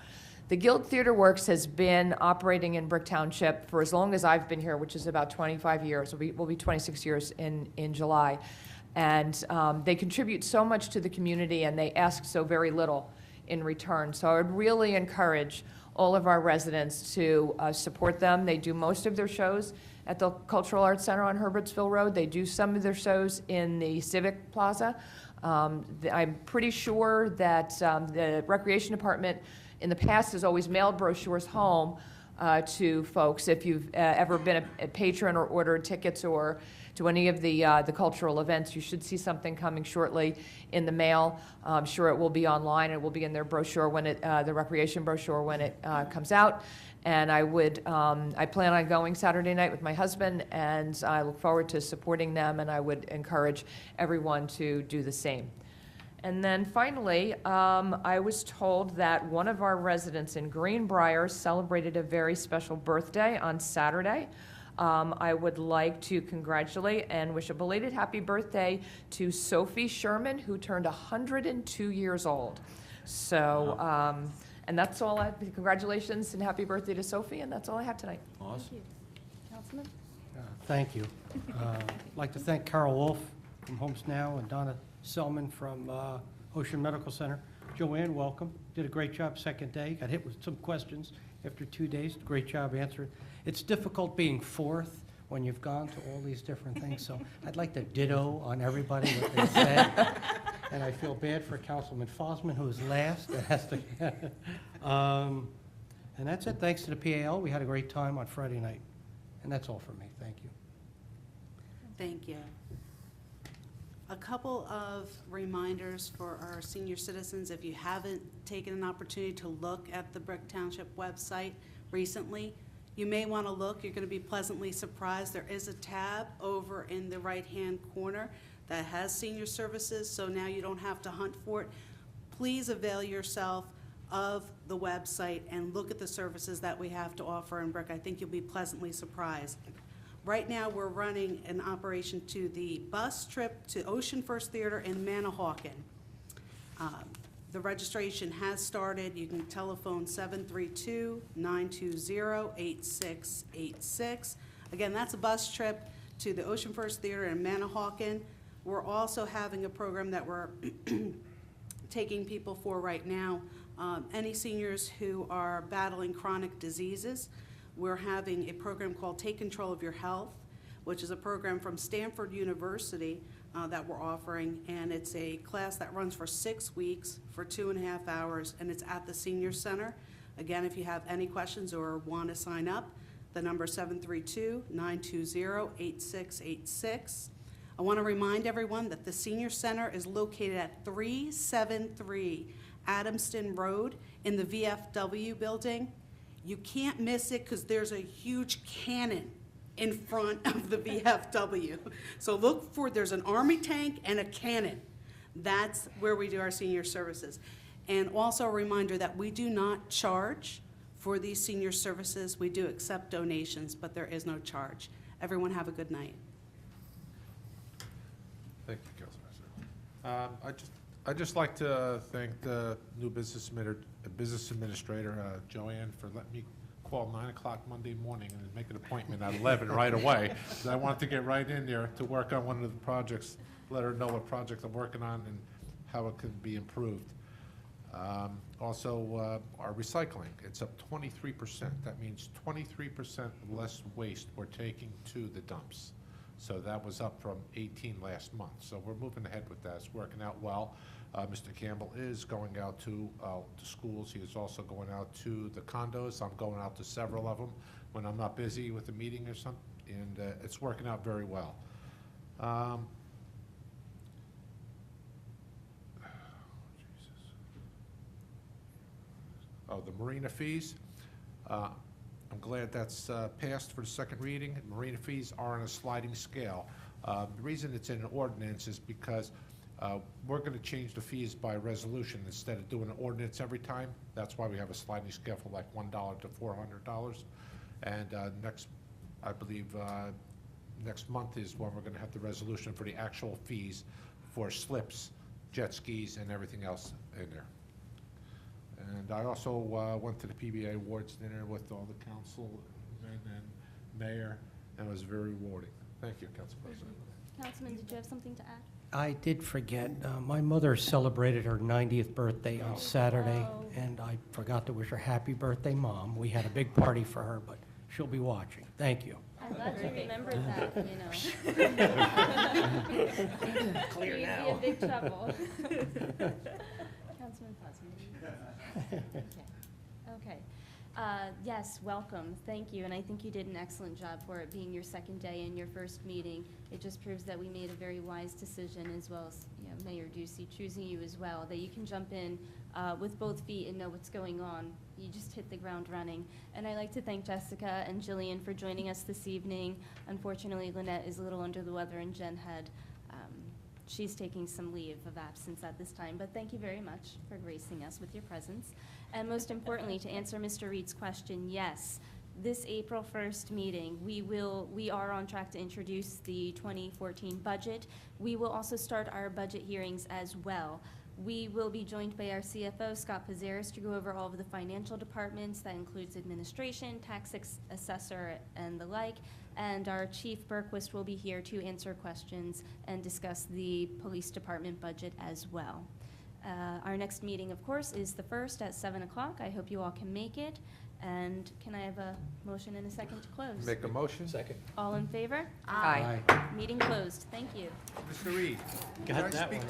The Guild Theater Works has been operating in Brick Township for as long as I've been here, which is about 25 years. Will be 26 years in July. And they contribute so much to the community, and they ask so very little in return. So I would really encourage all of our residents to support them. They do most of their shows at the Cultural Arts Center on Herbertsville Road. They do some of their shows in the Civic Plaza. I'm pretty sure that the Recreation Department in the past has always mailed brochures home to folks. If you've ever been a patron or ordered tickets or to any of the cultural events, you should see something coming shortly in the mail. I'm sure it will be online. It will be in their brochure when the recreation brochure when it comes out. And I plan on going Saturday night with my husband, and I look forward to supporting them, and I would encourage everyone to do the same. And then finally, I was told that one of our residents in Greenbrier celebrated a very special birthday on Saturday. I would like to congratulate and wish a belated happy birthday to Sophie Sherman, who turned 102 years old. So, and that's all congratulations and happy birthday to Sophie, and that's all I have tonight. Awesome. Thank you. Councilman? Thank you. I'd like to thank Carol Wolf from Homes Now and Donna Selman from Ocean Medical Center. Joanne, welcome. Did a great job second day. Got hit with some questions after 2 days. Great job answering. It's difficult being fourth when you've gone to all these different things, so I'd like to ditto on everybody what they said. And I feel bad for Councilman Fosman, who was last. That has to, and that's it. Thanks to the PAL. We had a great time on Friday night. And that's all from me. Thank you. Thank you. A couple of reminders for our senior citizens. If you haven't taken an opportunity to look at the Brick Township website recently, you may want to look. You're going to be pleasantly surprised. There is a tab over in the right-hand corner that has senior services, so now you don't have to hunt for it. Please avail yourself of the website and look at the services that we have to offer in Brick. I think you'll be pleasantly surprised. Right now, we're running an operation to the bus trip to Ocean First Theater in Manahawkin. The registration has started. You can telephone 732-920-8686. Again, that's a bus trip to the Ocean First Theater in Manahawkin. We're also having a program that we're taking people for right now. Any seniors who are battling chronic diseases, we're having a program called Take Control of Your Health, which is a program from Stanford University that we're offering, and it's a class that runs for 6 weeks for 2.5 hours, and it's at the Senior Center. Again, if you have any questions or want to sign up, the number is 732-920-8686. I want to remind everyone that the Senior Center is located at 373 Adamston Road in the VFW building. You can't miss it because there's a huge cannon in front of the VFW. So look for, there's an Army tank and a cannon. That's where we do our senior services. And also a reminder that we do not charge for these senior services. We do accept donations, but there is no charge. Everyone have a good night. Thank you, Councilman. I'd just like to thank the new business administrator, Joanne, for letting me call 9 o'clock Monday morning and make an appointment at 11 right away. I wanted to get right in there to work on one of the projects, let her know what project I'm working on and how it could be improved. Also, our recycling, it's up 23%. That means 23% less waste we're taking to the dumps. So that was up from 18 last month. So we're moving ahead with that. It's working out well. Mr. Campbell is going out to schools. He is also going out to the condos. I'm going out to several of them when I'm not busy with a meeting or something, and it's working out very well. Oh, the marina fees. I'm glad that's passed for the second reading. Marina fees are on a sliding scale. The reason it's in an ordinance is because we're going to change the fees by resolution instead of doing an ordinance every time. That's why we have a sliding scale from like $1 to $400. And I believe, next month is when we're going to have the resolution for the actual fees for slips, jet skis, and everything else in there. And I also went to the PBA Awards dinner with all the councilmen and mayor, and it was very rewarding. Thank you, Council President. Councilman, did you have something to add? I did forget, my mother celebrated her 90th birthday on Saturday, Oh. and I forgot to wish her happy birthday, Mom. We had a big party for her, but she'll be watching. Thank you. I'm glad you remembered that, you know. Clear You'd now. be in big trouble. Councilman Fussman. Okay. Yes, welcome. Thank you. And I think you did an excellent job for it being your second day and your first meeting. It just proves that we made a very wise decision, as well as, you know, Mayor Ducey choosing you as well, that you can jump in with both feet and know what's going on. You just hit the ground running. And I'd like to thank Jessica and Jillian for joining us this evening. Unfortunately, Lynette is a little under the weather, and Jen had she's taking some leave of absence at this time, but thank you very much for gracing us with your presence. And most importantly, to answer Mr. Reed's question, yes, this April 1st meeting, we are on track to introduce the 2014 budget. We will also start our budget hearings as well. We will be joined by our CFO, Scott Pizzaris, to go over all of the financial departments. That includes administration, tax assessor, and the like. And our Chief Berquist will be here to answer questions and discuss the police department budget as well. Our next meeting, of course, is the 1st at 7 o'clock. I hope you all can make it. And can I have a motion and a second to close? Make a motion? Second. All in favor? Aye. Meeting closed. Thank you. Mr. Reed. Got can I that speak one.